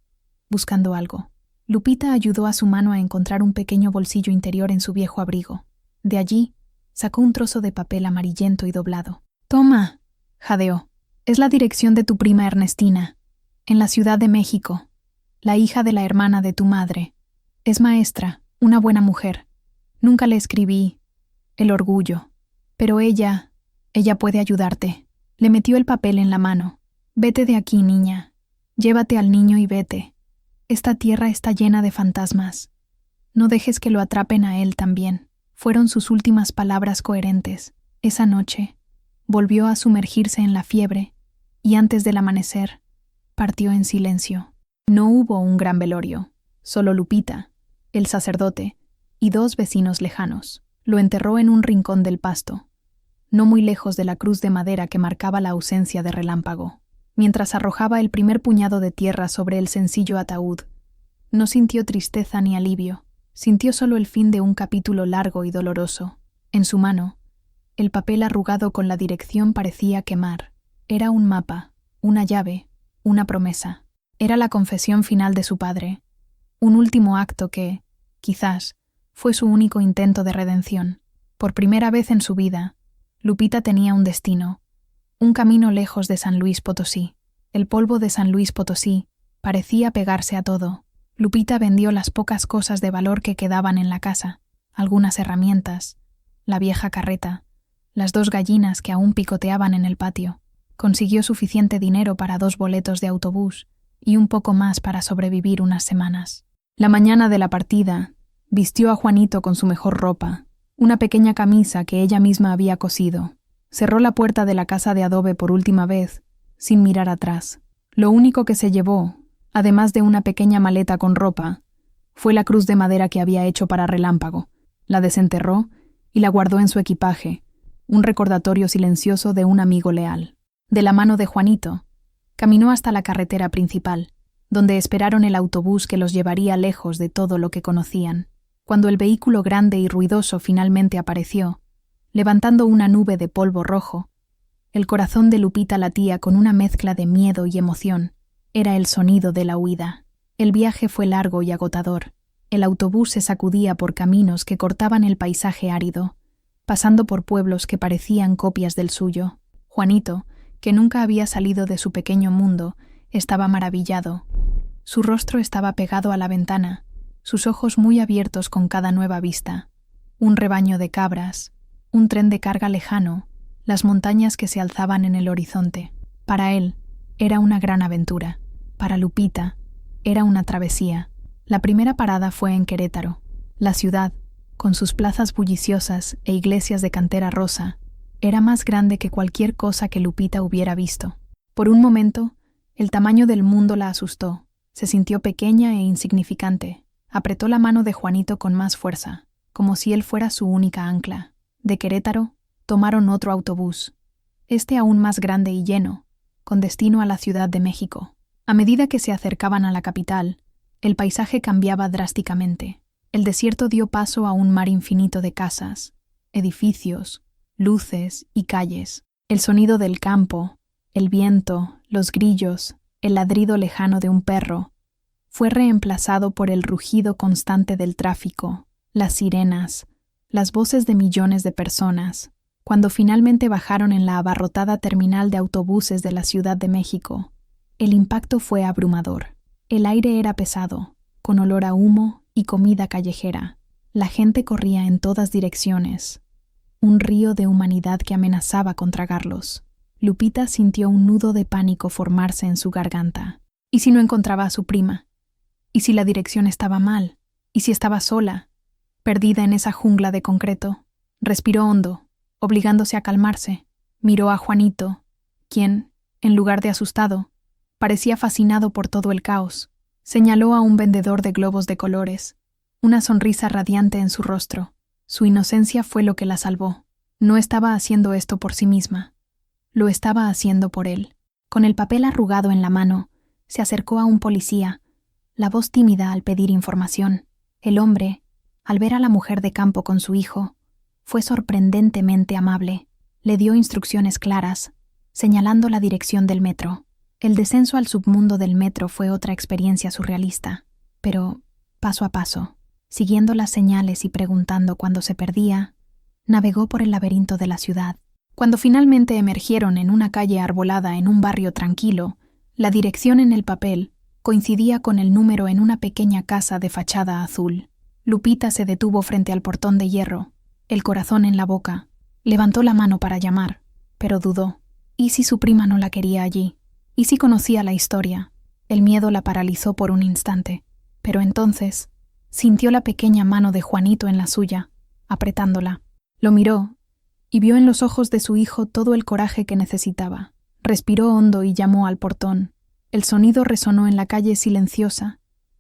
[SPEAKER 1] buscando algo. Lupita ayudó a su mano a encontrar un pequeño bolsillo interior en su viejo abrigo. De allí, sacó un trozo de papel amarillento y doblado. «Toma», jadeó. «Es la dirección de tu prima Ernestina, en la Ciudad de México, la hija de la hermana de tu madre. Es maestra, una buena mujer. Nunca le escribí el orgullo, pero ella puede ayudarte». Le metió el papel en la mano. «Vete de aquí, niña. Llévate al niño y vete. Esta tierra está llena de fantasmas. No dejes que lo atrapen a él también». Fueron sus últimas palabras coherentes. Esa noche, volvió a sumergirse en la fiebre y antes del amanecer, partió en silencio. No hubo un gran velorio, solo Lupita, el sacerdote y 2 vecinos lejanos. Lo enterró en un rincón del pasto, no muy lejos de la cruz de madera que marcaba la ausencia de Relámpago. mientras arrojaba el primer puñado de tierra sobre el sencillo ataúd. No sintió tristeza ni alivio, sintió solo el fin de un capítulo largo y doloroso. En su mano, el papel arrugado con la dirección parecía quemar. Era un mapa, una llave, una promesa. Era la confesión final de su padre, un último acto que, quizás, fue su único intento de redención. Por primera vez en su vida, Lupita tenía un destino, un camino lejos de San Luis Potosí. El polvo de San Luis Potosí parecía pegarse a todo. Lupita vendió las pocas cosas de valor que quedaban en la casa, algunas herramientas, la vieja carreta, las 2 gallinas que aún picoteaban en el patio. Consiguió suficiente dinero para 2 boletos de autobús y un poco más para sobrevivir unas semanas. La mañana de la partida, vistió a Juanito con su mejor ropa, una pequeña camisa que ella misma había cosido. Cerró la puerta de la casa de adobe por última vez, sin mirar atrás. Lo único que se llevó, además de una pequeña maleta con ropa, fue la cruz de madera que había hecho para Relámpago. La desenterró y la guardó en su equipaje, un recordatorio silencioso de un amigo leal. De la mano de Juanito, caminó hasta la carretera principal, donde esperaron el autobús que los llevaría lejos de todo lo que conocían. Cuando el vehículo grande y ruidoso finalmente apareció, levantando una nube de polvo rojo, el corazón de Lupita latía con una mezcla de miedo y emoción. Era el sonido de la huida. El viaje fue largo y agotador. El autobús se sacudía por caminos que cortaban el paisaje árido, pasando por pueblos que parecían copias del suyo. Juanito, que nunca había salido de su pequeño mundo, estaba maravillado. Su rostro estaba pegado a la ventana, sus ojos muy abiertos con cada nueva vista. Un rebaño de cabras, un tren de carga lejano, las montañas que se alzaban en el horizonte. Para él, era una gran aventura. Para Lupita, era una travesía. La primera parada fue en Querétaro. La ciudad, con sus plazas bulliciosas e iglesias de cantera rosa, era más grande que cualquier cosa que Lupita hubiera visto. Por un momento, el tamaño del mundo la asustó. Se sintió pequeña e insignificante. Apretó la mano de Juanito con más fuerza, como si él fuera su única ancla. De Querétaro, tomaron otro autobús, este aún más grande y lleno, con destino a la Ciudad de México. A medida que se acercaban a la capital, el paisaje cambiaba drásticamente. El desierto dio paso a un mar infinito de casas, edificios, luces y calles. El sonido del campo, el viento, los grillos, el ladrido lejano de un perro, fue reemplazado por el rugido constante del tráfico, las sirenas, las voces de millones de personas. Cuando finalmente bajaron en la abarrotada terminal de autobuses de la Ciudad de México, el impacto fue abrumador. El aire era pesado, con olor a humo y comida callejera. La gente corría en todas direcciones, un río de humanidad que amenazaba con tragarlos. Lupita sintió un nudo de pánico formarse en su garganta. ¿Y si no encontraba a su prima? ¿Y si la dirección estaba mal? ¿Y si estaba sola, perdida en esa jungla de concreto? Respiró hondo, obligándose a calmarse. Miró a Juanito, quien, en lugar de asustado, parecía fascinado por todo el caos. Señaló a un vendedor de globos de colores, una sonrisa radiante en su rostro. Su inocencia fue lo que la salvó. No estaba haciendo esto por sí misma. Lo estaba haciendo por él. Con el papel arrugado en la mano, se acercó a un policía, la voz tímida al pedir información. El hombre, al ver a la mujer de campo con su hijo, fue sorprendentemente amable. Le dio instrucciones claras, señalando la dirección del metro. El descenso al submundo del metro fue otra experiencia surrealista, pero, paso a paso, siguiendo las señales y preguntando cuando se perdía, navegó por el laberinto de la ciudad. Cuando finalmente emergieron en una calle arbolada en un barrio tranquilo, la dirección en el papel coincidía con el número en una pequeña casa de fachada azul. Lupita se detuvo frente al portón de hierro, el corazón en la boca. Levantó la mano para llamar, pero dudó. ¿Y si su prima no la quería allí? ¿Y si conocía la historia? El miedo la paralizó por un instante, pero entonces sintió la pequeña mano de Juanito en la suya, apretándola. Lo miró y vio en los ojos de su hijo todo el coraje que necesitaba. Respiró hondo y llamó al portón. El sonido resonó en la calle silenciosa,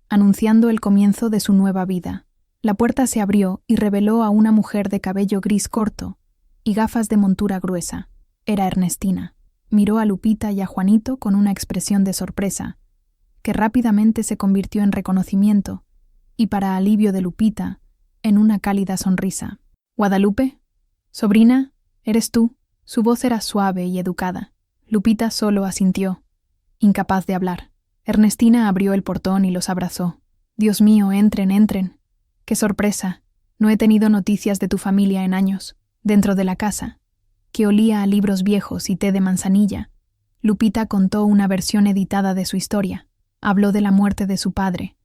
[SPEAKER 1] anunciando el comienzo de su nueva vida. La puerta se abrió y reveló a una mujer de cabello gris corto y gafas de montura gruesa. Era Ernestina. Miró a Lupita y a Juanito con una expresión de sorpresa, que rápidamente se convirtió en reconocimiento, y para alivio de Lupita, en una cálida sonrisa. «¿Guadalupe? Sobrina, ¿eres tú?» Su voz era suave y educada. Lupita solo asintió, incapaz de hablar. Ernestina abrió el portón y los abrazó. «Dios mío, entren, entren. ¡Qué sorpresa! No he tenido noticias de tu familia en años». Dentro de la casa, que olía a libros viejos y té de manzanilla, Lupita contó una versión editada de su historia. Habló de la muerte de su padre,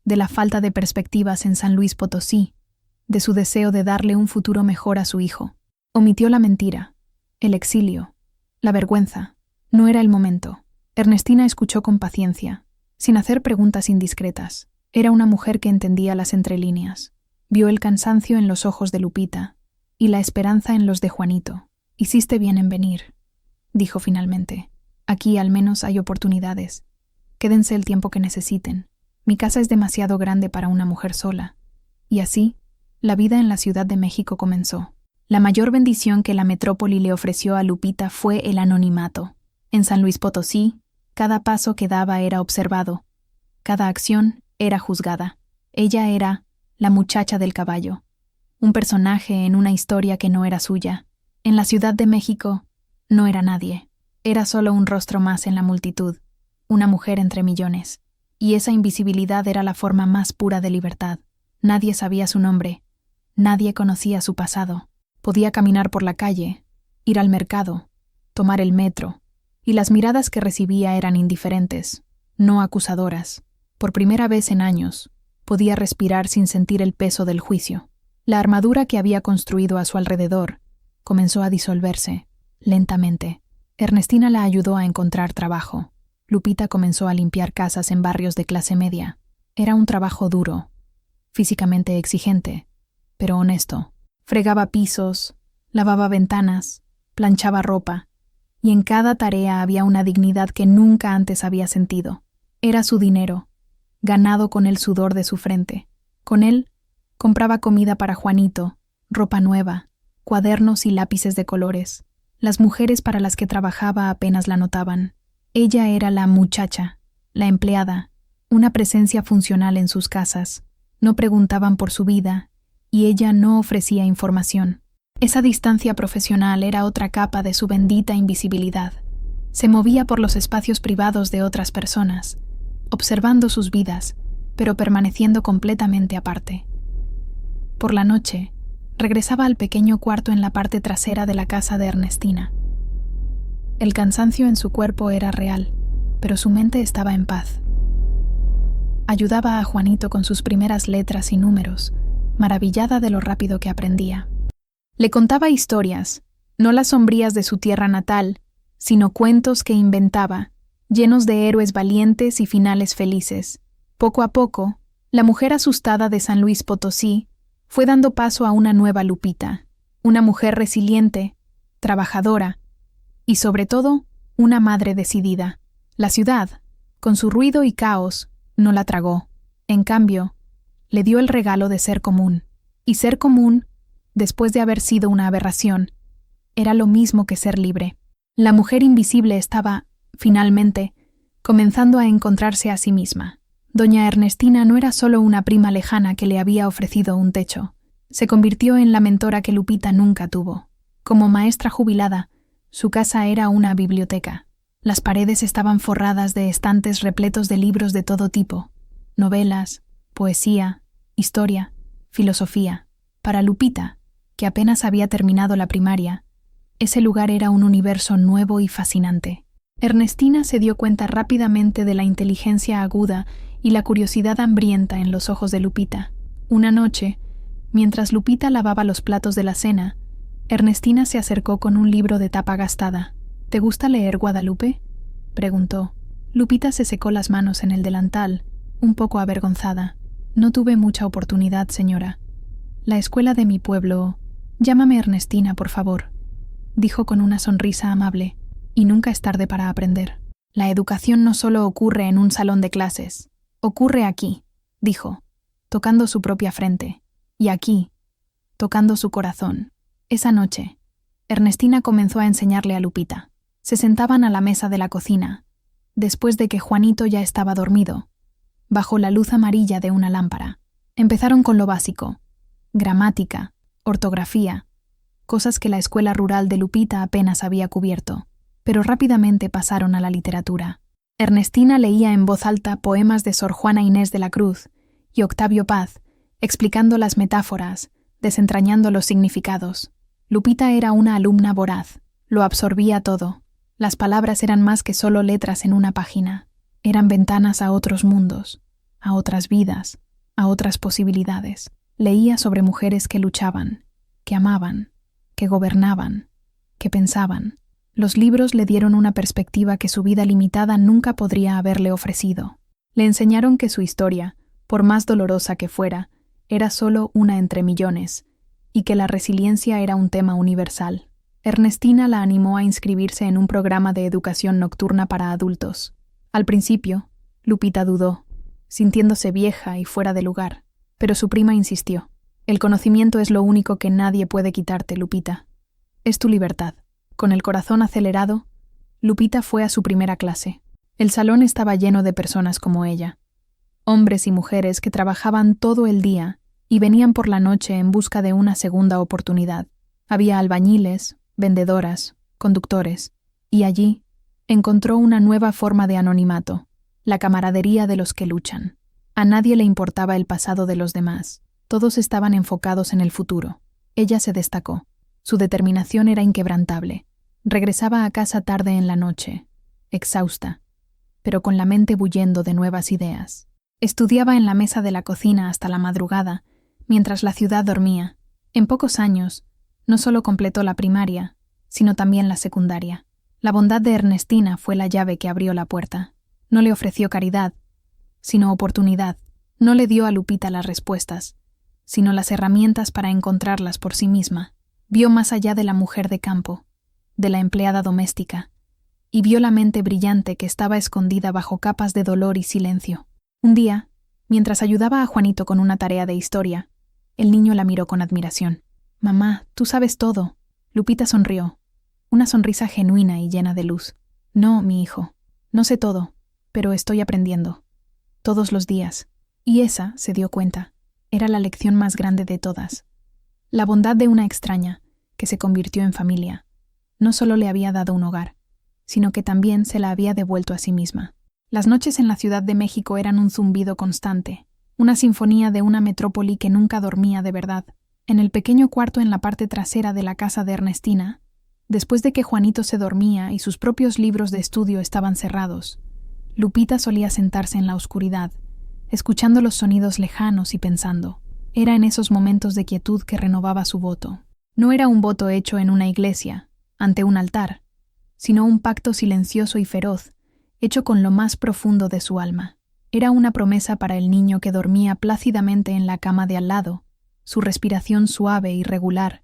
[SPEAKER 1] de la falta de perspectivas en San Luis Potosí, de su deseo de darle un futuro mejor a su hijo. Omitió la mentira, el exilio, la vergüenza. No era el momento. Ernestina escuchó con paciencia, sin hacer preguntas indiscretas. Era una mujer que entendía las entrelíneas. Vio el cansancio en los ojos de Lupita y la esperanza en los de Juanito. «Hiciste bien en venir», dijo finalmente. «Aquí al menos hay oportunidades. Quédense el tiempo que necesiten. Mi casa es demasiado grande para una mujer sola». Y así, la vida en la Ciudad de México comenzó. La mayor bendición que la metrópoli le ofreció a Lupita fue el anonimato. En San Luis Potosí, cada paso que daba era observado. Cada acción era juzgada. Ella era la muchacha del caballo, un personaje en una historia que no era suya. En la Ciudad de México no era nadie. Era solo un rostro más en la multitud, una mujer entre millones. Y esa invisibilidad era la forma más pura de libertad. Nadie sabía su nombre, nadie conocía su pasado. Podía caminar por la calle, ir al mercado, tomar el metro, y las miradas que recibía eran indiferentes, no acusadoras. Por primera vez en años, podía respirar sin sentir el peso del juicio. La armadura que había construido a su alrededor comenzó a disolverse, lentamente. Ernestina la ayudó a encontrar trabajo. Lupita comenzó a limpiar casas en barrios de clase media. Era un trabajo duro, físicamente exigente, pero honesto. Fregaba pisos, lavaba ventanas, planchaba ropa, y en cada tarea había una dignidad que nunca antes había sentido. Era su dinero, ganado con el sudor de su frente. Con él, compraba comida para Juanito, ropa nueva, cuadernos y lápices de colores. Las mujeres para las que trabajaba apenas la notaban. Ella era la muchacha, la empleada, una presencia funcional en sus casas. No preguntaban por su vida, y ella no ofrecía información. Esa distancia profesional era otra capa de su bendita invisibilidad. Se movía por los espacios privados de otras personas, observando sus vidas, pero permaneciendo completamente aparte. Por la noche, regresaba al pequeño cuarto en la parte trasera de la casa de Ernestina. El cansancio en su cuerpo era real, pero su mente estaba en paz. Ayudaba a Juanito con sus primeras letras y números, maravillada de lo rápido que aprendía. Le contaba historias, no las sombrías de su tierra natal, sino cuentos que inventaba, llenos de héroes valientes y finales felices. Poco a poco, la mujer asustada de San Luis Potosí fue dando paso a una nueva Lupita, una mujer resiliente, trabajadora y, sobre todo, una madre decidida. La ciudad, con su ruido y caos, no la tragó. En cambio, le dio el regalo de ser común. Y ser común, después de haber sido una aberración, era lo mismo que ser libre. La mujer invisible estaba, finalmente, comenzando a encontrarse a sí misma. Doña Ernestina no era solo una prima lejana que le había ofrecido un techo. Se convirtió en la mentora que Lupita nunca tuvo. Como maestra jubilada, su casa era una biblioteca. Las paredes estaban forradas de estantes repletos de libros de todo tipo: novelas, poesía, historia, filosofía. Para Lupita, que apenas había terminado la primaria, ese lugar era un universo nuevo y fascinante. Ernestina se dio cuenta rápidamente de la inteligencia aguda y la curiosidad hambrienta en los ojos de Lupita. Una noche, mientras Lupita lavaba los platos de la cena, Ernestina se acercó con un libro de tapa gastada. «¿Te gusta leer, Guadalupe?», preguntó. Lupita se secó las manos en el delantal, un poco avergonzada. «No tuve mucha oportunidad, señora. La escuela de mi pueblo... Llámame Ernestina, por favor», dijo con una sonrisa amable. «Y nunca es tarde para aprender. La educación no solo ocurre en un salón de clases. Ocurre aquí», dijo, tocando su propia frente. «Y aquí, tocando su corazón». Esa noche, Ernestina comenzó a enseñarle a Lupita. Se sentaban a la mesa de la cocina, después de que Juanito ya estaba dormido, bajo la luz amarilla de una lámpara. Empezaron con lo básico: gramática, ortografía, cosas que la escuela rural de Lupita apenas había cubierto, pero rápidamente pasaron a la literatura. Ernestina leía en voz alta poemas de Sor Juana Inés de la Cruz y Octavio Paz, explicando las metáforas, desentrañando los significados. Lupita era una alumna voraz, lo absorbía todo. Las palabras eran más que solo letras en una página, eran ventanas a otros mundos, a otras vidas, a otras posibilidades. Leía sobre mujeres que luchaban, que amaban, que gobernaban, que pensaban. Los libros le dieron una perspectiva que su vida limitada nunca podría haberle ofrecido. Le enseñaron que su historia, por más dolorosa que fuera, era solo una entre millones, y que la resiliencia era un tema universal. Ernestina la animó a inscribirse en un programa de educación nocturna para adultos. Al principio, Lupita dudó, sintiéndose vieja y fuera de lugar, pero su prima insistió. El conocimiento es lo único que nadie puede quitarte, Lupita. Es tu libertad. Con el corazón acelerado, Lupita fue a su primera clase. El salón estaba lleno de personas como ella, hombres y mujeres que trabajaban todo el día y venían por la noche en busca de una segunda oportunidad. Había albañiles, vendedoras, conductores, y allí encontró una nueva forma de anonimato, la camaradería de los que luchan. A nadie le importaba el pasado de los demás, todos estaban enfocados en el futuro. Ella se destacó, su determinación era inquebrantable. Regresaba a casa tarde en la noche, exhausta, pero con la mente bullendo de nuevas ideas. Estudiaba en la mesa de la cocina hasta la madrugada, mientras la ciudad dormía. En pocos años, no solo completó la primaria, sino también la secundaria. La bondad de Ernestina fue la llave que abrió la puerta. No le ofreció caridad, sino oportunidad. No le dio a Lupita las respuestas, sino las herramientas para encontrarlas por sí misma. Vio más allá de la mujer de campo, de la empleada doméstica, y vio la mente brillante que estaba escondida bajo capas de dolor y silencio. Un día, mientras ayudaba a Juanito con una tarea de historia, el niño la miró con admiración. «Mamá, tú sabes todo». Lupita sonrió, una sonrisa genuina y llena de luz. «No, mi hijo, no sé todo, pero estoy aprendiendo. Todos los días». Y esa, se dio cuenta, era la lección más grande de todas. La bondad de una extraña, que se convirtió en familia, no solo le había dado un hogar, sino que también se la había devuelto a sí misma. Las noches en la Ciudad de México eran un zumbido constante, una sinfonía de una metrópoli que nunca dormía de verdad. En el pequeño cuarto en la parte trasera de la casa de Ernestina, después de que Juanito se dormía y sus propios libros de estudio estaban cerrados, Lupita solía sentarse en la oscuridad, escuchando los sonidos lejanos y pensando. Era en esos momentos de quietud que renovaba su voto. No era un voto hecho en una iglesia, ante un altar, sino un pacto silencioso y feroz, hecho con lo más profundo de su alma. Era una promesa para el niño que dormía plácidamente en la cama de al lado, su respiración suave y regular,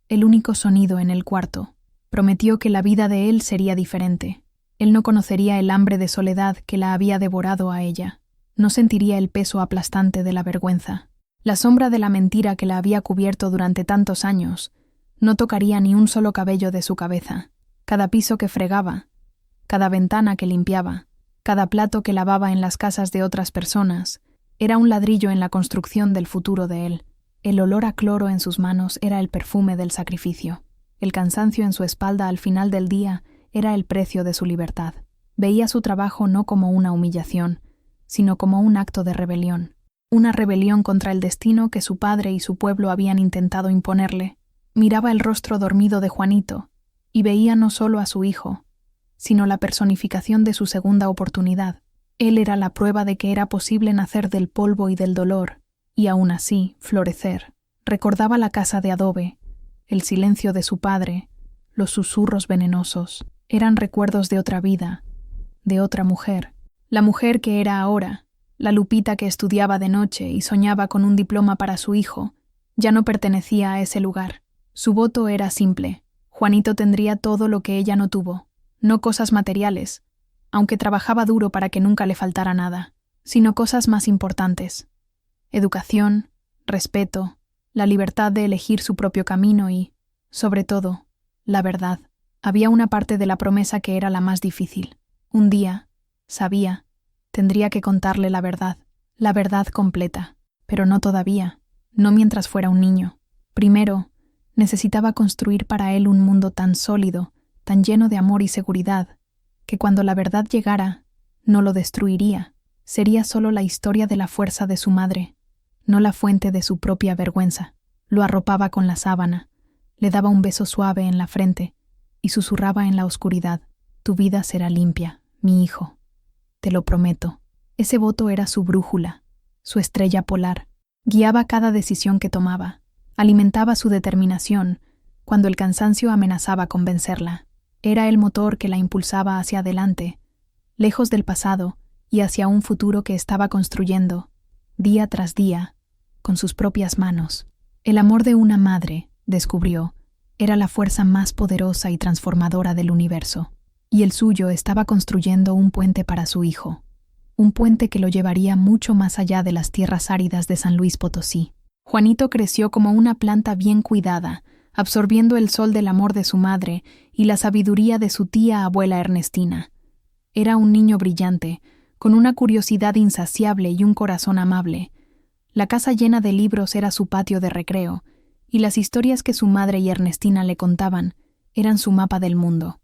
[SPEAKER 1] el único sonido en el cuarto. Prometió que la vida de él sería diferente. Él no conocería el hambre de soledad que la había devorado a ella. No sentiría el peso aplastante de la vergüenza. La sombra de la mentira que la había cubierto durante tantos años no tocaría ni un solo cabello de su cabeza. Cada piso que fregaba, cada ventana que limpiaba, cada plato que lavaba en las casas de otras personas, era un ladrillo en la construcción del futuro de él. El olor a cloro en sus manos era el perfume del sacrificio. El cansancio en su espalda al final del día era el precio de su libertad. Veía su trabajo no como una humillación, sino como un acto de rebelión. Una rebelión contra el destino que su padre y su pueblo habían intentado imponerle. Miraba el rostro dormido de Juanito y veía no solo a su hijo, sino la personificación de su segunda oportunidad. Él era la prueba de que era posible nacer del polvo y del dolor, y aún así florecer. Recordaba la casa de adobe, el silencio de su padre, los susurros venenosos. Eran recuerdos de otra vida, de otra mujer. La mujer que era ahora, la Lupita que estudiaba de noche y soñaba con un diploma para su hijo, ya no pertenecía a ese lugar. Su voto era simple. Juanito tendría todo lo que ella no tuvo. No cosas materiales, aunque trabajaba duro para que nunca le faltara nada, sino cosas más importantes. Educación, respeto, la libertad de elegir su propio camino y, sobre todo, la verdad. Había una parte de la promesa que era la más difícil. Un día, sabía, tendría que contarle la verdad completa, pero no todavía, no mientras fuera un niño. Primero, necesitaba construir para él un mundo tan sólido, tan lleno de amor y seguridad, que cuando la verdad llegara, no lo destruiría. Sería solo la historia de la fuerza de su madre, no la fuente de su propia vergüenza. Lo arropaba con la sábana, le daba un beso suave en la frente y susurraba en la oscuridad: «Tu vida será limpia, mi hijo. Te lo prometo». Ese voto era su brújula, su estrella polar. Guiaba cada decisión que tomaba, alimentaba su determinación cuando el cansancio amenazaba con vencerla. Era el motor que la impulsaba hacia adelante, lejos del pasado y hacia un futuro que estaba construyendo, día tras día, con sus propias manos. El amor de una madre, descubrió, era la fuerza más poderosa y transformadora del universo, y el suyo estaba construyendo un puente para su hijo, un puente que lo llevaría mucho más allá de las tierras áridas de San Luis Potosí. Juanito creció como una planta bien cuidada, absorbiendo el sol del amor de su madre y la sabiduría de su tía abuela Ernestina. Era un niño brillante, con una curiosidad insaciable y un corazón amable. La casa llena de libros era su patio de recreo, y las historias que su madre y Ernestina le contaban eran su mapa del mundo.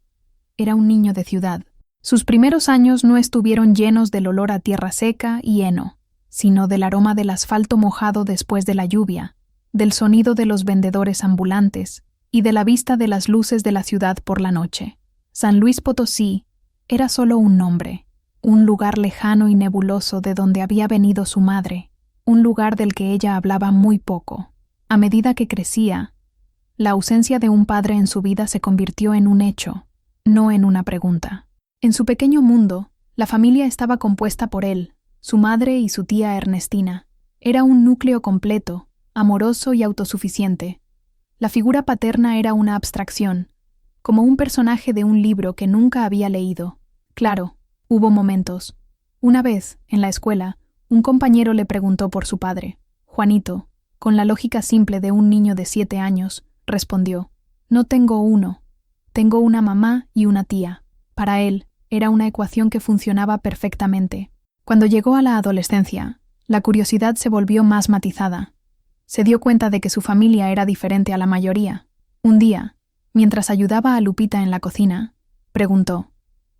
[SPEAKER 1] Era un niño de ciudad. Sus primeros años no estuvieron llenos del olor a tierra seca y heno, sino del aroma del asfalto mojado después de la lluvia, del sonido de los vendedores ambulantes y de la vista de las luces de la ciudad por la noche. San Luis Potosí era solo un nombre, un lugar lejano y nebuloso de donde había venido su madre, un lugar del que ella hablaba muy poco. A medida que crecía, la ausencia de un padre en su vida se convirtió en un hecho, no en una pregunta. En su pequeño mundo, la familia estaba compuesta por él, su madre y su tía Ernestina. Era un núcleo completo, amoroso y autosuficiente. La figura paterna era una abstracción, como un personaje de un libro que nunca había leído. Claro, hubo momentos. Una vez, en la escuela, un compañero le preguntó por su padre. Juanito, con la lógica simple de un niño de 7 años, respondió: «No tengo uno. Tengo una mamá y una tía». Para él, era una ecuación que funcionaba perfectamente. Cuando llegó a la adolescencia, la curiosidad se volvió más matizada. Se dio cuenta de que su familia era diferente a la mayoría. Un día, mientras ayudaba a Lupita en la cocina, preguntó,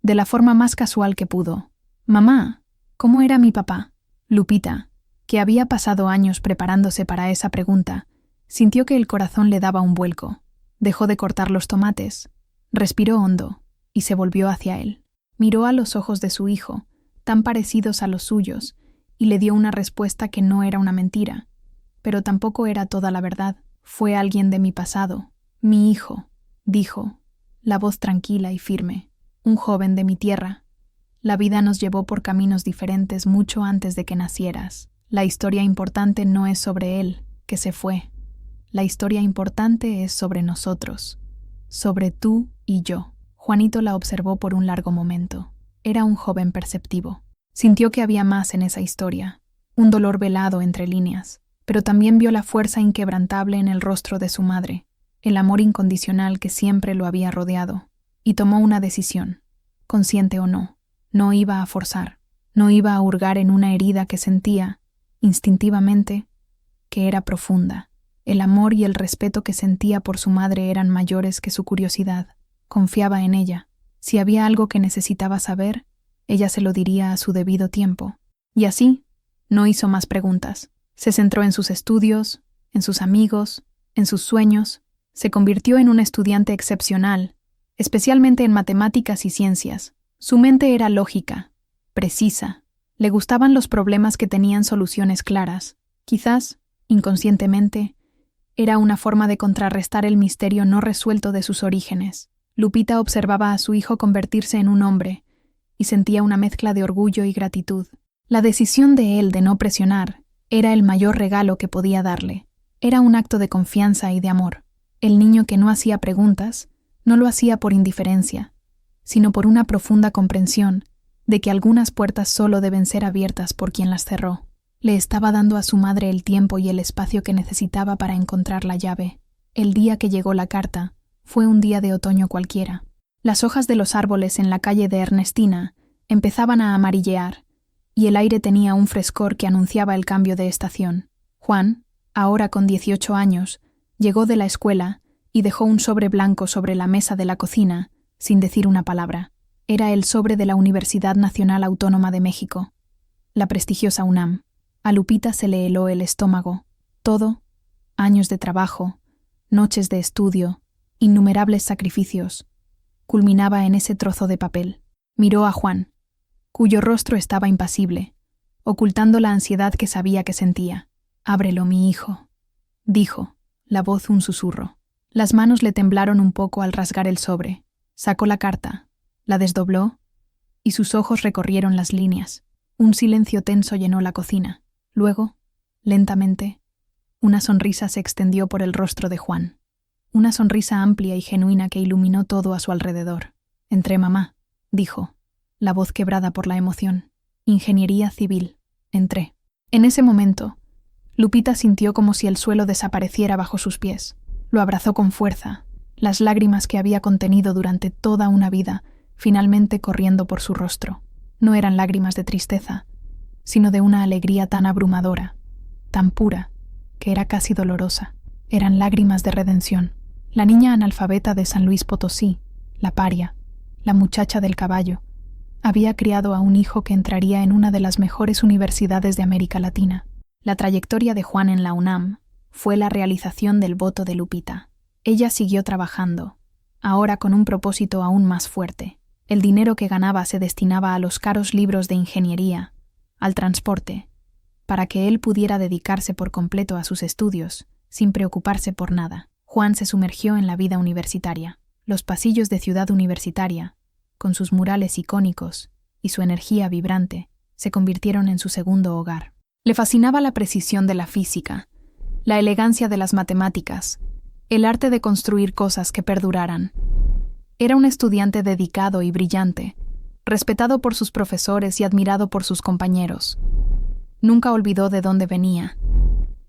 [SPEAKER 1] de la forma más casual que pudo: «Mamá, ¿cómo era mi papá?». Lupita, que había pasado años preparándose para esa pregunta, sintió que el corazón le daba un vuelco. Dejó de cortar los tomates, respiró hondo y se volvió hacia él. Miró a los ojos de su hijo, tan parecidos a los suyos, y le dio una respuesta que no era una mentira, pero tampoco era toda la verdad. «Fue alguien de mi pasado, mi hijo», dijo, la voz tranquila y firme, «un joven de mi tierra. La vida nos llevó por caminos diferentes mucho antes de que nacieras. La historia importante no es sobre él, que se fue. La historia importante es sobre nosotros, sobre tú y yo». Juanito la observó por un largo momento. Era un joven perceptivo. Sintió que había más en esa historia, un dolor velado entre líneas, pero también vio la fuerza inquebrantable en el rostro de su madre, el amor incondicional que siempre lo había rodeado, y tomó una decisión, consciente o no. No iba a forzar, no iba a hurgar en una herida que sentía, instintivamente, que era profunda. El amor y el respeto que sentía por su madre eran mayores que su curiosidad. Confiaba en ella. Si había algo que necesitaba saber, ella se lo diría a su debido tiempo. Y así, no hizo más preguntas. Se centró en sus estudios, en sus amigos, en sus sueños. Se convirtió en un estudiante excepcional, especialmente en matemáticas y ciencias. Su mente era lógica, precisa. Le gustaban los problemas que tenían soluciones claras. Quizás, inconscientemente, era una forma de contrarrestar el misterio no resuelto de sus orígenes. Lupita observaba a su hijo convertirse en un hombre y sentía una mezcla de orgullo y gratitud. La decisión de él de no presionar era el mayor regalo que podía darle. Era un acto de confianza y de amor. El niño que no hacía preguntas no lo hacía por indiferencia, sino por una profunda comprensión de que algunas puertas solo deben ser abiertas por quien las cerró. Le estaba dando a su madre el tiempo y el espacio que necesitaba para encontrar la llave. El día que llegó la carta fue un día de otoño cualquiera. Las hojas de los árboles en la calle de Ernestina empezaban a amarillear, y el aire tenía un frescor que anunciaba el cambio de estación. Juan, ahora con 18 años, llegó de la escuela y dejó un sobre blanco sobre la mesa de la cocina, sin decir una palabra. Era el sobre de la Universidad Nacional Autónoma de México, la prestigiosa UNAM. A Lupita se le heló el estómago. Todo, años de trabajo, noches de estudio, innumerables sacrificios, culminaba en ese trozo de papel. Miró a Juan, cuyo rostro estaba impasible, ocultando la ansiedad que sabía que sentía. «Ábrelo, mi hijo», dijo, la voz un susurro. Las manos le temblaron un poco al rasgar el sobre. Sacó la carta, la desdobló, y sus ojos recorrieron las líneas. Un silencio tenso llenó la cocina. Luego, lentamente, una sonrisa se extendió por el rostro de Juan. Una sonrisa amplia y genuina que iluminó todo a su alrededor. «Entré, mamá», dijo, la voz quebrada por la emoción. «Ingeniería civil. Entré». En ese momento, Lupita sintió como si el suelo desapareciera bajo sus pies. Lo abrazó con fuerza, las lágrimas que había contenido durante toda una vida, finalmente corriendo por su rostro. No eran lágrimas de tristeza, sino de una alegría tan abrumadora, tan pura, que era casi dolorosa. Eran lágrimas de redención. La niña analfabeta de San Luis Potosí, la paria, la muchacha del caballo, había criado a un hijo que entraría en una de las mejores universidades de América Latina. La trayectoria de Juan en la UNAM fue la realización del voto de Lupita. Ella siguió trabajando, ahora con un propósito aún más fuerte. El dinero que ganaba se destinaba a los caros libros de ingeniería, al transporte, para que él pudiera dedicarse por completo a sus estudios, sin preocuparse por nada. Juan se sumergió en la vida universitaria. Los pasillos de Ciudad Universitaria, con sus murales icónicos y su energía vibrante, se convirtieron en su segundo hogar. Le fascinaba la precisión de la física, la elegancia de las matemáticas, el arte de construir cosas que perduraran. Era un estudiante dedicado y brillante, respetado por sus profesores y admirado por sus compañeros. Nunca olvidó de dónde venía.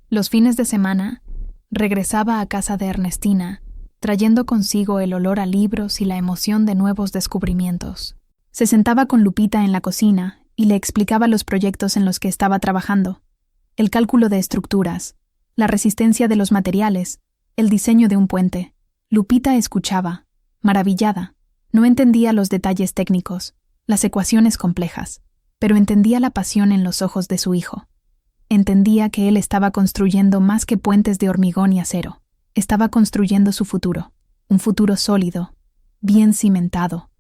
[SPEAKER 1] Los fines de semana, regresaba a casa de Ernestina, trayendo consigo el olor a libros y la emoción de nuevos descubrimientos. Se sentaba con Lupita en la cocina y le explicaba los proyectos en los que estaba trabajando: el cálculo de estructuras, la resistencia de los materiales, el diseño de un puente. Lupita escuchaba, maravillada. No entendía los detalles técnicos, las ecuaciones complejas, pero entendía la pasión en los ojos de su hijo. Entendía que él estaba construyendo más que puentes de hormigón y acero. Estaba construyendo su futuro, un futuro sólido, bien cimentado,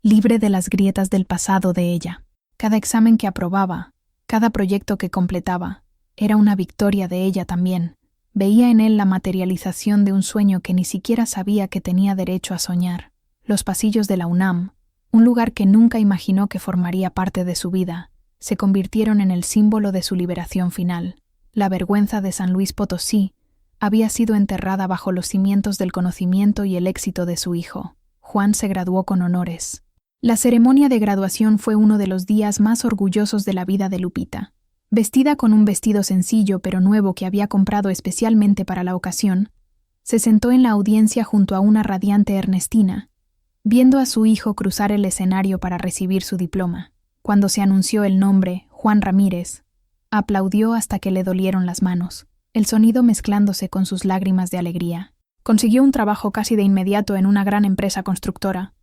[SPEAKER 1] libre de las grietas del pasado de ella. Cada examen que aprobaba, cada proyecto que completaba, era una victoria de ella también. Veía en él la materialización de un sueño que ni siquiera sabía que tenía derecho a soñar. Los pasillos de la UNAM, un lugar que nunca imaginó que formaría parte de su vida, se convirtieron en el símbolo de su liberación final. La vergüenza de San Luis Potosí había sido enterrada bajo los cimientos del conocimiento y el éxito de su hijo. Juan se graduó con honores. La ceremonia de graduación fue uno de los días más orgullosos de la vida de Lupita. Vestida con un vestido sencillo pero nuevo que había comprado especialmente para la ocasión, se sentó en la audiencia junto a una radiante Ernestina, viendo a su hijo cruzar el escenario para recibir su diploma. Cuando se anunció el nombre, Juan Ramírez, aplaudió hasta que le dolieron las manos, el sonido mezclándose con sus lágrimas de alegría. Consiguió un trabajo casi de inmediato en una gran empresa constructora.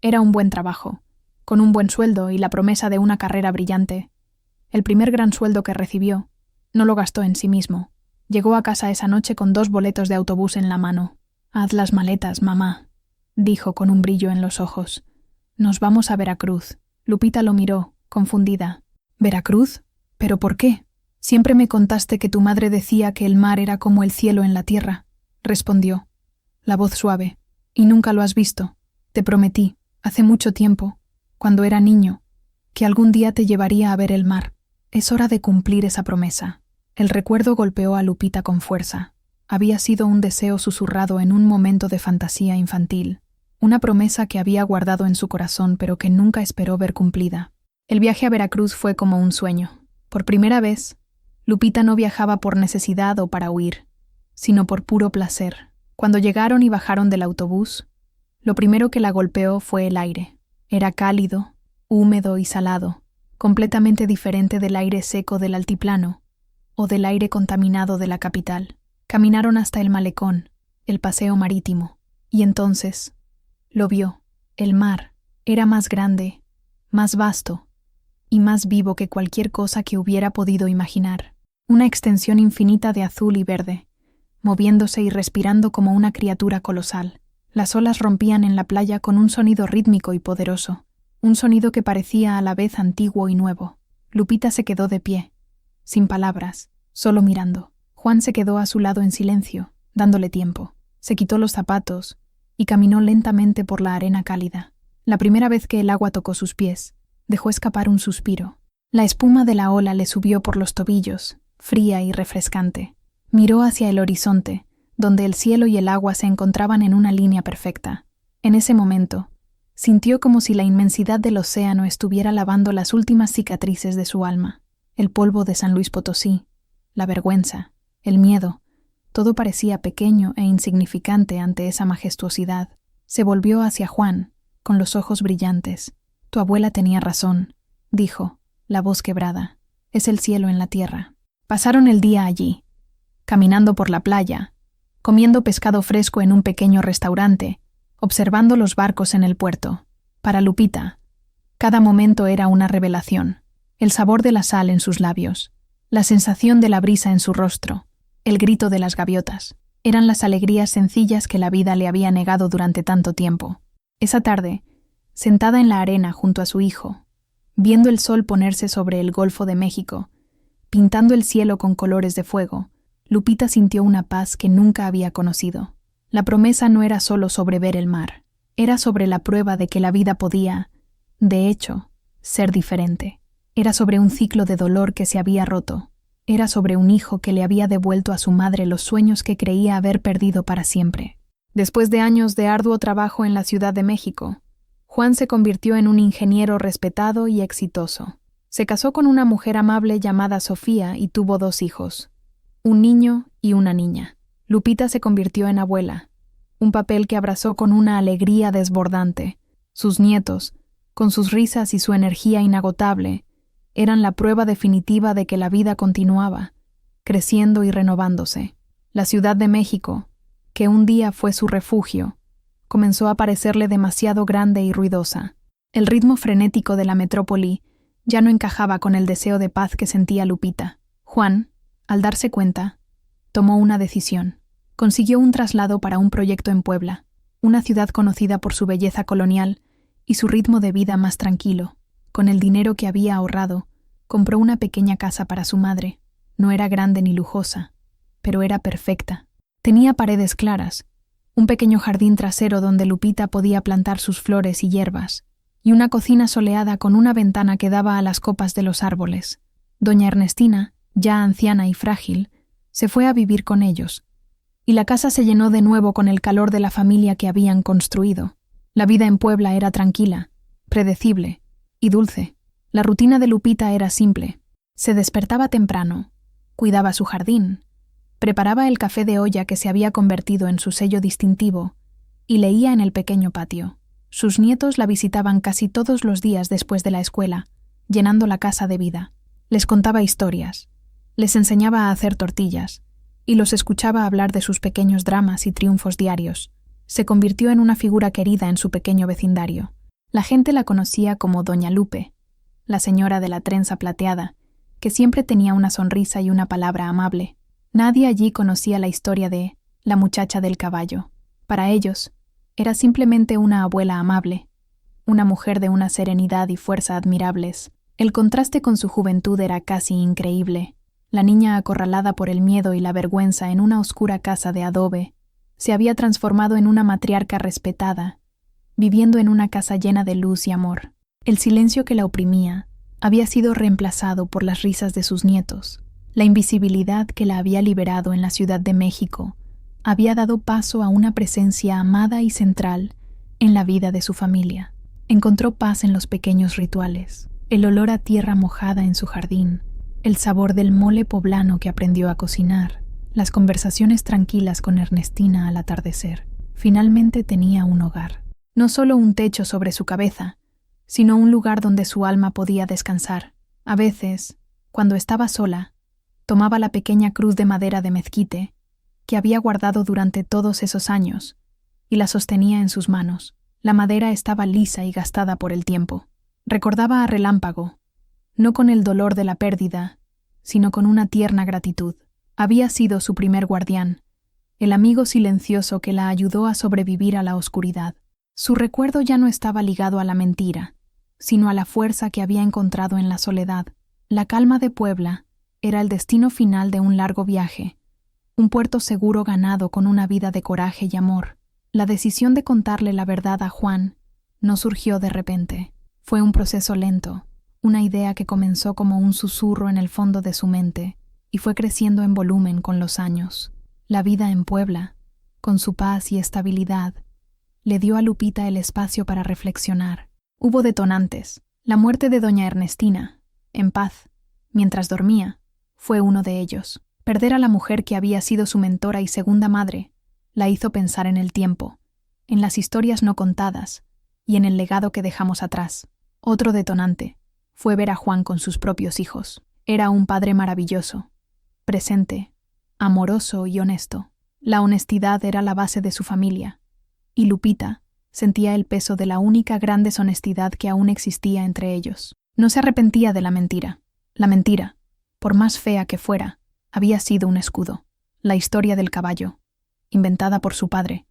[SPEAKER 1] Era un buen trabajo, con un buen sueldo y la promesa de una carrera brillante. El primer gran sueldo que recibió, no lo gastó en sí mismo. Llegó a casa esa noche con 2 boletos de autobús en la mano. «Haz las maletas, mamá», dijo con un brillo en los ojos. «Nos vamos a Veracruz». Lupita lo miró, confundida. «¿Veracruz? ¿Pero por qué? Siempre me contaste que tu madre decía que el mar era como el cielo en la tierra», respondió, la voz suave. «Y nunca lo has visto. Te prometí, hace mucho tiempo, cuando era niño, que algún día te llevaría a ver el mar. Es hora de cumplir esa promesa». El recuerdo golpeó a Lupita con fuerza. Había sido un deseo susurrado en un momento de fantasía infantil, una promesa que había guardado en su corazón pero que nunca esperó ver cumplida. El viaje a Veracruz fue como un sueño. Por primera vez, Lupita no viajaba por necesidad o para huir, sino por puro placer. Cuando llegaron y bajaron del autobús, Lo primero que la golpeó fue el aire. Era cálido, húmedo y salado, completamente diferente del aire seco del altiplano o del aire contaminado de la capital. Caminaron hasta el malecón, el paseo marítimo, y entonces lo vio. El mar era más grande, más vasto y más vivo que cualquier cosa que hubiera podido imaginar. Una extensión infinita de azul y verde, moviéndose y respirando como una criatura colosal. Las olas rompían en la playa con un sonido rítmico y poderoso, un sonido que parecía a la vez antiguo y nuevo. Lupita se quedó de pie, sin palabras, solo mirando. Juan se quedó a su lado en silencio, dándole tiempo. Se quitó los zapatos y caminó lentamente por la arena cálida. La primera vez que el agua tocó sus pies, dejó escapar un suspiro. La espuma de la ola le subió por los tobillos, fría y refrescante. Miró hacia el horizonte, donde el cielo y el agua se encontraban en una línea perfecta. En ese momento, sintió como si la inmensidad del océano estuviera lavando las últimas cicatrices de su alma. El polvo de San Luis Potosí, la vergüenza, el miedo, todo parecía pequeño e insignificante ante esa majestuosidad. Se volvió hacia Juan, con los ojos brillantes. «Tu abuela tenía razón», dijo, la voz quebrada. «Es el cielo en la tierra». Pasaron el día allí, caminando por la playa, comiendo pescado fresco en un pequeño restaurante, observando los barcos en el puerto. Para Lupita, cada momento era una revelación. El sabor de la sal en sus labios, la sensación de la brisa en su rostro, el grito de las gaviotas, eran las alegrías sencillas que la vida le había negado durante tanto tiempo. Esa tarde, sentada en la arena junto a su hijo, viendo el sol ponerse sobre el Golfo de México, pintando el cielo con colores de fuego, Lupita sintió una paz que nunca había conocido. La promesa no era solo sobre ver el mar, era sobre la prueba de que la vida podía, de hecho, ser diferente. Era sobre un ciclo de dolor que se había roto. Era sobre un hijo que le había devuelto a su madre los sueños que creía haber perdido para siempre. Después de años de arduo trabajo en la Ciudad de México, Juan se convirtió en un ingeniero respetado y exitoso. Se casó con una mujer amable llamada Sofía y tuvo 2 hijos, un niño y una niña. Lupita se convirtió en abuela, un papel que abrazó con una alegría desbordante. Sus nietos, con sus risas y su energía inagotable, eran la prueba definitiva de que la vida continuaba, creciendo y renovándose. La Ciudad de México, que un día fue su refugio, comenzó a parecerle demasiado grande y ruidosa. El ritmo frenético de la metrópoli ya no encajaba con el deseo de paz que sentía Lupita. Juan, al darse cuenta, tomó una decisión. Consiguió un traslado para un proyecto en Puebla, una ciudad conocida por su belleza colonial y su ritmo de vida más tranquilo. Con el dinero que había ahorrado, compró una pequeña casa para su madre. No era grande ni lujosa, pero era perfecta. Tenía paredes claras, un pequeño jardín trasero donde Lupita podía plantar sus flores y hierbas, y una cocina soleada con una ventana que daba a las copas de los árboles. Doña Ernestina, ya anciana y frágil, se fue a vivir con ellos, y la casa se llenó de nuevo con el calor de la familia que habían construido. La vida en Puebla era tranquila, predecible y dulce. La rutina de Lupita era simple. Se despertaba temprano, cuidaba su jardín, preparaba el café de olla que se había convertido en su sello distintivo y leía en el pequeño patio. Sus nietos la visitaban casi todos los días después de la escuela, llenando la casa de vida. Les contaba historias, les enseñaba a hacer tortillas y los escuchaba hablar de sus pequeños dramas y triunfos diarios. Se convirtió en una figura querida en su pequeño vecindario. La gente la conocía como Doña Lupe, la señora de la trenza plateada, que siempre tenía una sonrisa y una palabra amable. Nadie allí conocía la historia de la muchacha del caballo. Para ellos, era simplemente una abuela amable, una mujer de una serenidad y fuerza admirables. El contraste con su juventud era casi increíble. La niña acorralada por el miedo y la vergüenza en una oscura casa de adobe, se había transformado en una matriarca respetada, viviendo en una casa llena de luz y amor. El silencio que la oprimía había sido reemplazado por las risas de sus nietos. La invisibilidad que la había liberado en la Ciudad de México había dado paso a una presencia amada y central en la vida de su familia. Encontró paz en los pequeños rituales, el olor a tierra mojada en su jardín, el sabor del mole poblano que aprendió a cocinar, las conversaciones tranquilas con Ernestina al atardecer. Finalmente tenía un hogar. no solo un techo sobre su cabeza, sino un lugar donde su alma podía descansar. A veces, cuando estaba sola, tomaba la pequeña cruz de madera de mezquite que había guardado durante todos esos años y la sostenía en sus manos. La madera estaba lisa y gastada por el tiempo. Recordaba a Relámpago, no con el dolor de la pérdida, sino con una tierna gratitud. Había sido su primer guardián, el amigo silencioso que la ayudó a sobrevivir a la oscuridad. Su recuerdo ya no estaba ligado a la mentira, sino a la fuerza que había encontrado en la soledad. La calma de Puebla era el destino final de un largo viaje, un puerto seguro ganado con una vida de coraje y amor. La decisión de contarle la verdad a Juan no surgió de repente. Fue un proceso lento, una idea que comenzó como un susurro en el fondo de su mente y fue creciendo en volumen con los años. La vida en Puebla, con su paz y estabilidad, le dio a Lupita el espacio para reflexionar. Hubo detonantes. La muerte de doña Ernestina, en paz, mientras dormía, fue uno de ellos. Perder a la mujer que había sido su mentora y segunda madre la hizo pensar en el tiempo, en las historias no contadas y en el legado que dejamos atrás. Otro detonante fue ver a Juan con sus propios hijos. Era un padre maravilloso, presente, amoroso y honesto. La honestidad era la base de su familia, y Lupita sentía el peso de la única gran deshonestidad que aún existía entre ellos. No se arrepentía de la mentira. La mentira, por más fea que fuera, había sido un escudo. La historia del caballo, inventada por su padre,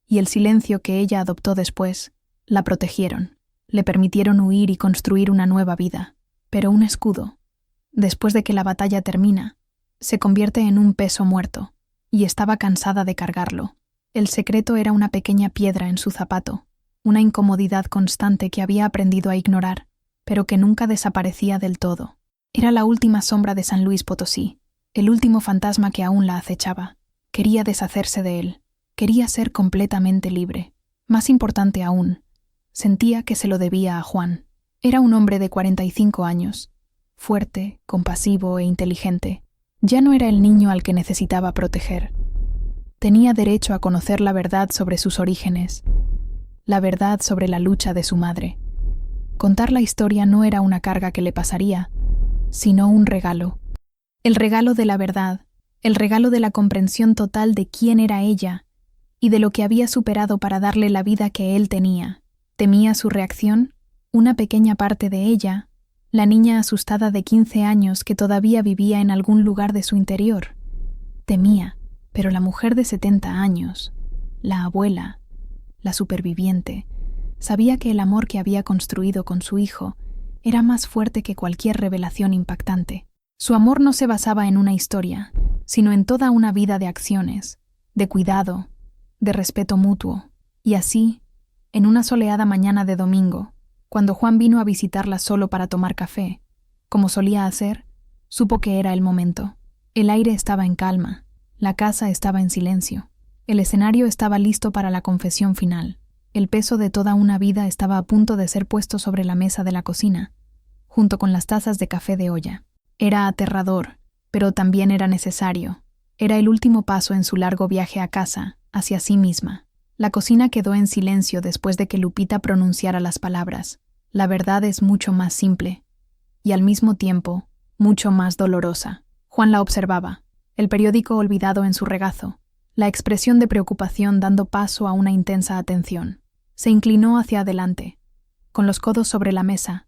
[SPEAKER 1] y el silencio que ella adoptó después, la protegieron, le permitieron huir y construir una nueva vida. Pero un escudo, después de que la batalla termina, se convierte en un peso muerto, y estaba cansada de cargarlo. El secreto era una pequeña piedra en su zapato, una incomodidad constante que había aprendido a ignorar, pero que nunca desaparecía del todo. Era la última sombra de San Luis Potosí, el último fantasma que aún la acechaba. Quería deshacerse de él, quería ser completamente libre. Más importante aún, sentía que se lo debía a Juan. Era un hombre de 45 años, fuerte, compasivo e inteligente. Ya no era el niño al que necesitaba proteger. Tenía derecho a conocer la verdad sobre sus orígenes, la verdad sobre la lucha de su madre. Contar la historia no era una carga que le pasaría, sino un regalo. El regalo de la verdad, el regalo de la comprensión total de quién era ella y de lo que había superado para darle la vida que él tenía. ¿Temía su reacción? Una pequeña parte de ella, la niña asustada de 15 años que todavía vivía en algún lugar de su interior. Temía. Pero la mujer de 70 años, la abuela, la superviviente, sabía que el amor que había construido con su hijo era más fuerte que cualquier revelación impactante. Su amor no se basaba en una historia, sino en toda una vida de acciones, de cuidado, de respeto mutuo. Y así, en una soleada mañana de domingo, cuando Juan vino a visitarla solo para tomar café, como solía hacer, supo que era el momento. El aire estaba en calma. La casa estaba en silencio. El escenario estaba listo para la confesión final. El peso de toda una vida estaba a punto de ser puesto sobre la mesa de la cocina, junto con las tazas de café de olla. Era aterrador, pero también era necesario. Era el último paso en su largo viaje a casa, hacia sí misma. La cocina quedó en silencio después de que Lupita pronunciara las palabras. La verdad es mucho más simple, y al mismo tiempo, mucho más dolorosa. Juan la observaba. El periódico olvidado en su regazo, la expresión de preocupación dando paso a una intensa atención. Se inclinó hacia adelante, con los codos sobre la mesa,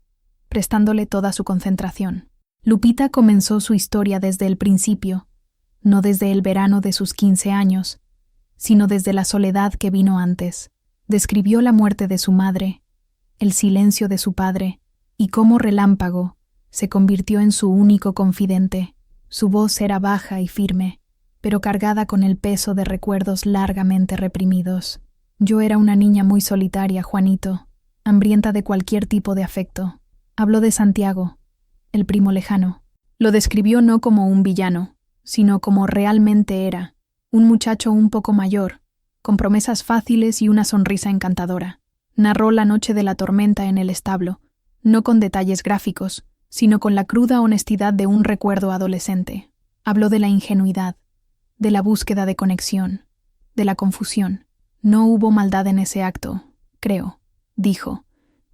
[SPEAKER 1] prestándole toda su concentración. Lupita comenzó su historia desde el principio, no desde el verano de sus 15 años, sino desde la soledad que vino antes. Describió la muerte de su madre, el silencio de su padre, y cómo Relámpago se convirtió en su único confidente. Su voz era baja y firme, pero cargada con el peso de recuerdos largamente reprimidos. Yo era una niña muy solitaria, Juanito, hambrienta de cualquier tipo de afecto. Habló de Santiago, el primo lejano. Lo describió no como un villano, sino como realmente era, un muchacho un poco mayor, con promesas fáciles y una sonrisa encantadora. Narró la noche de la tormenta en el establo, no con detalles gráficos, sino con la cruda honestidad de un recuerdo adolescente. Habló de la ingenuidad, de la búsqueda de conexión, de la confusión. No hubo maldad en ese acto, creo, dijo,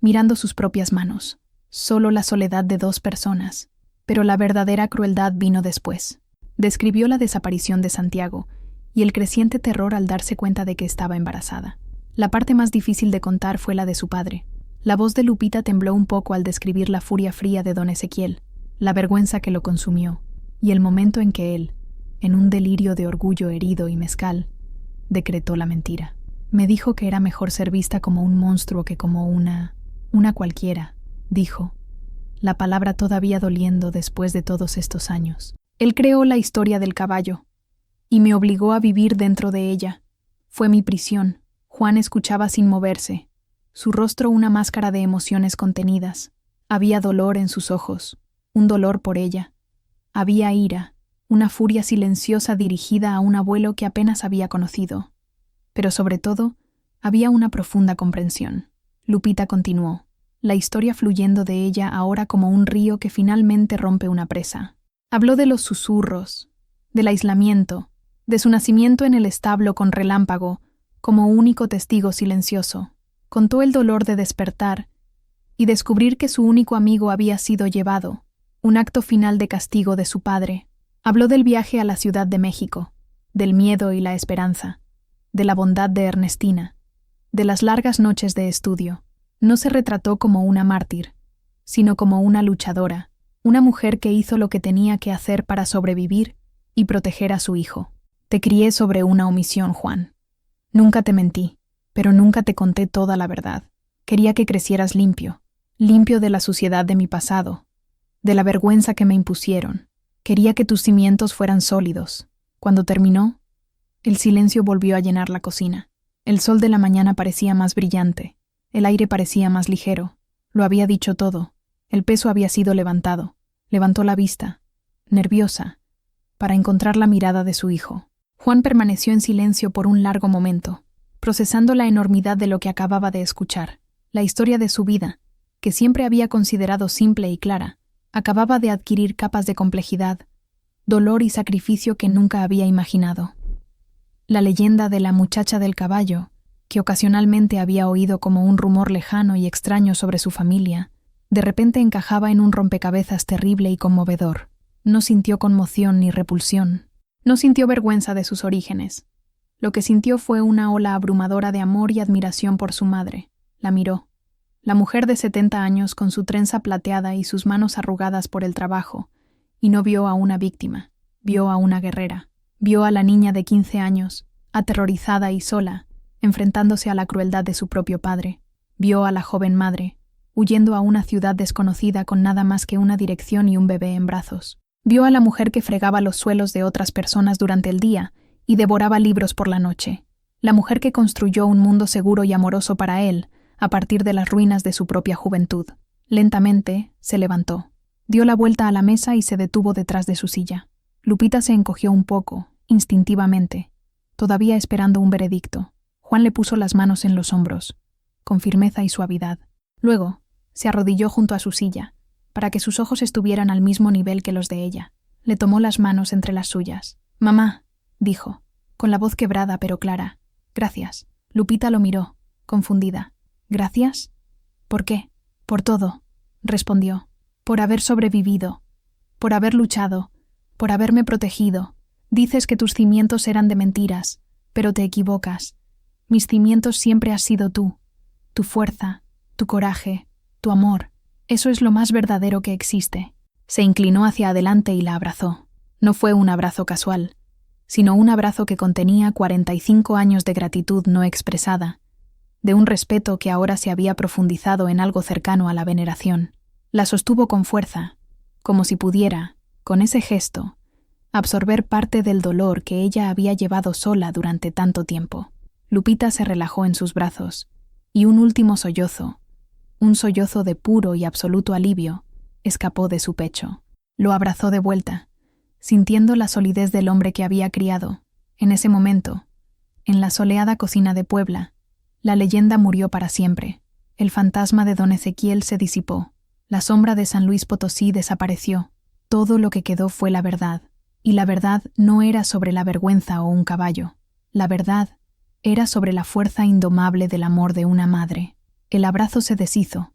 [SPEAKER 1] mirando sus propias manos. Solo la soledad de 2 personas. Pero la verdadera crueldad vino después. Describió la desaparición de Santiago y el creciente terror al darse cuenta de que estaba embarazada. La parte más difícil de contar fue la de su padre. La voz de Lupita tembló un poco al describir la furia fría de don Ezequiel, la vergüenza que lo consumió, y el momento en que él, en un delirio de orgullo herido y mezcal, decretó la mentira. Me dijo que era mejor ser vista como un monstruo que como una cualquiera, dijo, la palabra todavía doliendo después de todos estos años. Él creó la historia del caballo, y me obligó a vivir dentro de ella. Fue mi prisión. Juan escuchaba sin moverse, su rostro una máscara de emociones contenidas. Había dolor en sus ojos, un dolor por ella. Había ira, una furia silenciosa dirigida a un abuelo que apenas había conocido. Pero sobre todo, había una profunda comprensión. Lupita continuó, la historia fluyendo de ella ahora como un río que finalmente rompe una presa. Habló de los susurros, del aislamiento, de su nacimiento en el establo con Relámpago, como único testigo silencioso. Contó el dolor de despertar y descubrir que su único amigo había sido llevado, un acto final de castigo de su padre. Habló del viaje a la Ciudad de México, del miedo y la esperanza, de la bondad de Ernestina, de las largas noches de estudio. No se retrató como una mártir, sino como una luchadora, una mujer que hizo lo que tenía que hacer para sobrevivir y proteger a su hijo. Te crié sobre una omisión, Juan. Nunca te mentí, pero nunca te conté toda la verdad. Quería que crecieras limpio, limpio de la suciedad de mi pasado, de la vergüenza que me impusieron. Quería que tus cimientos fueran sólidos. Cuando terminó, el silencio volvió a llenar la cocina. El sol de la mañana parecía más brillante, el aire parecía más ligero. Lo había dicho todo. El peso había sido levantado. Levantó la vista, nerviosa, para encontrar la mirada de su hijo. Juan permaneció en silencio por un largo momento, procesando la enormidad de lo que acababa de escuchar. La historia de su vida, que siempre había considerado simple y clara, acababa de adquirir capas de complejidad, dolor y sacrificio que nunca había imaginado. La leyenda de la muchacha del caballo, que ocasionalmente había oído como un rumor lejano y extraño sobre su familia, de repente encajaba en un rompecabezas terrible y conmovedor. No sintió conmoción ni repulsión. No sintió vergüenza de sus orígenes. Lo que sintió fue una ola abrumadora de amor y admiración por su madre. La miró. La mujer de 70 años con su trenza plateada y sus manos arrugadas por el trabajo, y no vio a una víctima, vio a una guerrera. Vio a la niña de 15 años, aterrorizada y sola, enfrentándose a la crueldad de su propio padre. Vio a la joven madre, huyendo a una ciudad desconocida con nada más que una dirección y un bebé en brazos. Vio a la mujer que fregaba los suelos de otras personas durante el día y devoraba libros por la noche. La mujer que construyó un mundo seguro y amoroso para él a partir de las ruinas de su propia juventud. Lentamente se levantó, dio la vuelta a la mesa y se detuvo detrás de su silla. Lupita se encogió un poco, instintivamente, todavía esperando un veredicto. Juan le puso las manos en los hombros, con firmeza y suavidad. Luego, se arrodilló junto a su silla, para que sus ojos estuvieran al mismo nivel que los de ella. Le tomó las manos entre las suyas. «Mamá», dijo, con la voz quebrada pero clara. «Gracias». Lupita lo miró, confundida. «¿Gracias? ¿Por qué?» «Por todo», respondió. «Por haber sobrevivido, por haber luchado, por haberme protegido. Dices que tus cimientos eran de mentiras, pero te equivocas. Mis cimientos siempre has sido tú, tu fuerza, tu coraje, tu amor. Eso es lo más verdadero que existe». Se inclinó hacia adelante y la abrazó. No fue un abrazo casual, sino un abrazo que contenía 45 años de gratitud no expresada, de un respeto que ahora se había profundizado en algo cercano a la veneración. La sostuvo con fuerza, como si pudiera, con ese gesto, absorber parte del dolor que ella había llevado sola durante tanto tiempo. Lupita se relajó en sus brazos, y un último sollozo, un sollozo de puro y absoluto alivio, escapó de su pecho. Lo abrazó de vuelta, sintiendo la solidez del hombre que había criado. En ese momento, en la soleada cocina de Puebla, la leyenda murió para siempre. El fantasma de don Ezequiel se disipó. La sombra de San Luis Potosí desapareció. Todo lo que quedó fue la verdad. Y la verdad no era sobre la vergüenza o un caballo. La verdad Era sobre la fuerza indomable del amor de una madre. El abrazo se deshizo,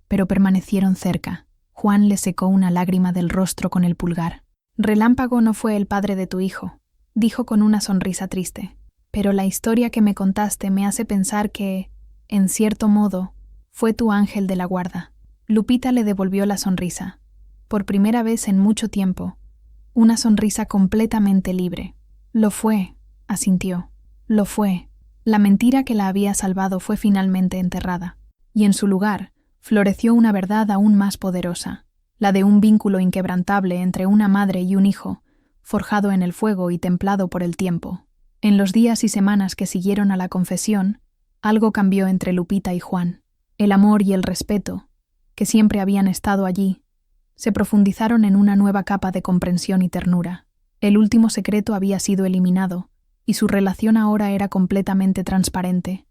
[SPEAKER 1] pero permanecieron cerca. Juan le secó una lágrima del rostro con el pulgar. Relámpago no fue el padre de tu hijo, dijo con una sonrisa triste. Pero la historia que me contaste me hace pensar que, en cierto modo, fue tu ángel de la guarda. Lupita le devolvió la sonrisa. Por primera vez en mucho tiempo, una sonrisa completamente libre. Lo fue, asintió. Lo fue. La mentira que la había salvado fue finalmente enterrada. Y en su lugar, floreció una verdad aún más poderosa, la de un vínculo inquebrantable entre una madre y un hijo, forjado en el fuego y templado por el tiempo. En los días y semanas que siguieron a la confesión, algo cambió entre Lupita y Juan. El amor y el respeto, que siempre habían estado allí, se profundizaron en una nueva capa de comprensión y ternura. El último secreto había sido eliminado, y su relación ahora era completamente transparente,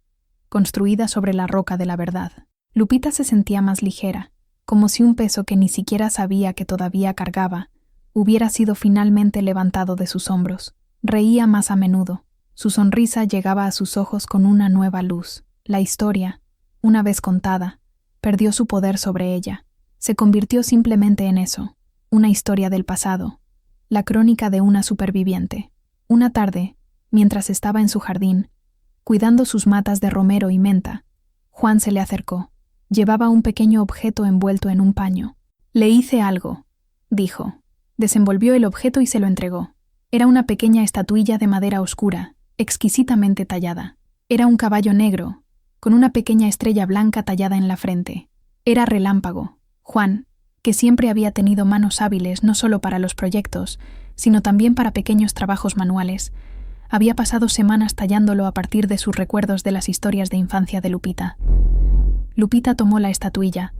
[SPEAKER 1] construida sobre la roca de la verdad. Lupita se sentía más ligera, como si un peso que ni siquiera sabía que todavía cargaba hubiera sido finalmente levantado de sus hombros. Reía más a menudo. Su sonrisa llegaba a sus ojos con una nueva luz. La historia, una vez contada, perdió su poder sobre ella. Se convirtió simplemente en eso, una historia del pasado, la crónica de una superviviente. Una tarde, mientras estaba en su jardín, cuidando sus matas de romero y menta, Juan se le acercó. Llevaba un pequeño objeto envuelto en un paño. «Le hice algo», dijo. Desenvolvió el objeto y se lo entregó. Era una pequeña estatuilla de madera oscura, exquisitamente tallada. Era un caballo negro, con una pequeña estrella blanca tallada en la frente. Era Relámpago. Juan, que siempre había tenido manos hábiles no solo para los proyectos, sino también para pequeños trabajos manuales, había pasado semanas tallándolo a partir de sus recuerdos de las historias de infancia de Lupita. Lupita tomó la estatuilla,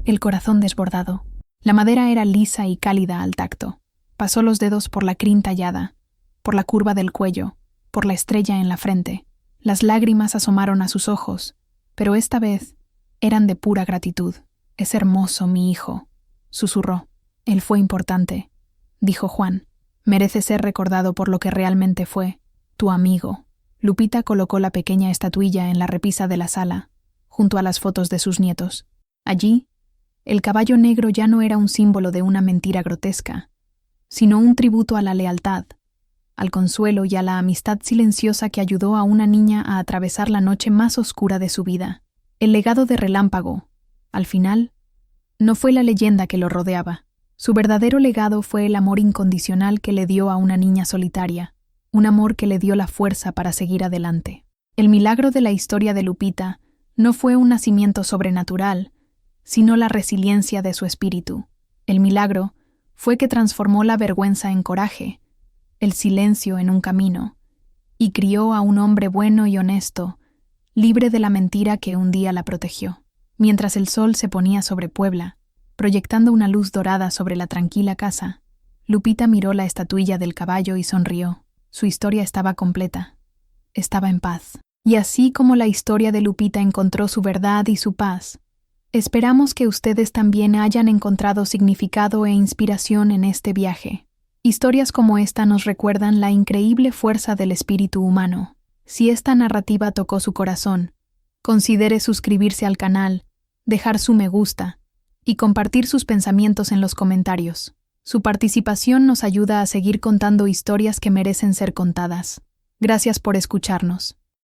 [SPEAKER 1] el corazón desbordado. La madera era lisa y cálida al tacto. Pasó los dedos por la crin tallada, por la curva del cuello, por la estrella en la frente. Las lágrimas asomaron a sus ojos, pero esta vez eran de pura gratitud. «Es hermoso, mi hijo», susurró. «Él fue importante», dijo Juan. «Merece ser recordado por lo que realmente fue, tu amigo». Lupita colocó la pequeña estatuilla en la repisa de la sala, junto a las fotos de sus nietos. Allí, el caballo negro ya no era un símbolo de una mentira grotesca, sino un tributo a la lealtad, al consuelo y a la amistad silenciosa que ayudó a una niña a atravesar la noche más oscura de su vida. El legado de Relámpago, al final, no fue la leyenda que lo rodeaba. Su verdadero legado fue el amor incondicional que le dio a una niña solitaria, un amor que le dio la fuerza para seguir adelante. El milagro de la historia de Lupita no fue un nacimiento sobrenatural, sino la resiliencia de su espíritu. El milagro fue que transformó la vergüenza en coraje, el silencio en un camino, y crió a un hombre bueno y honesto, libre de la mentira que un día la protegió. Mientras el sol se ponía sobre Puebla, proyectando una luz dorada sobre la tranquila casa, Lupita miró la estatuilla del caballo y sonrió. Su historia estaba completa. Estaba en paz. Y así como la historia de Lupita encontró su verdad y su paz, esperamos que ustedes también hayan encontrado significado e inspiración en este viaje. Historias como esta nos recuerdan la increíble fuerza del espíritu humano. Si esta narrativa tocó su corazón, considere suscribirse al canal, dejar su me gusta y compartir sus pensamientos en los comentarios. Su participación nos ayuda a seguir contando historias que merecen ser contadas. Gracias por escucharnos.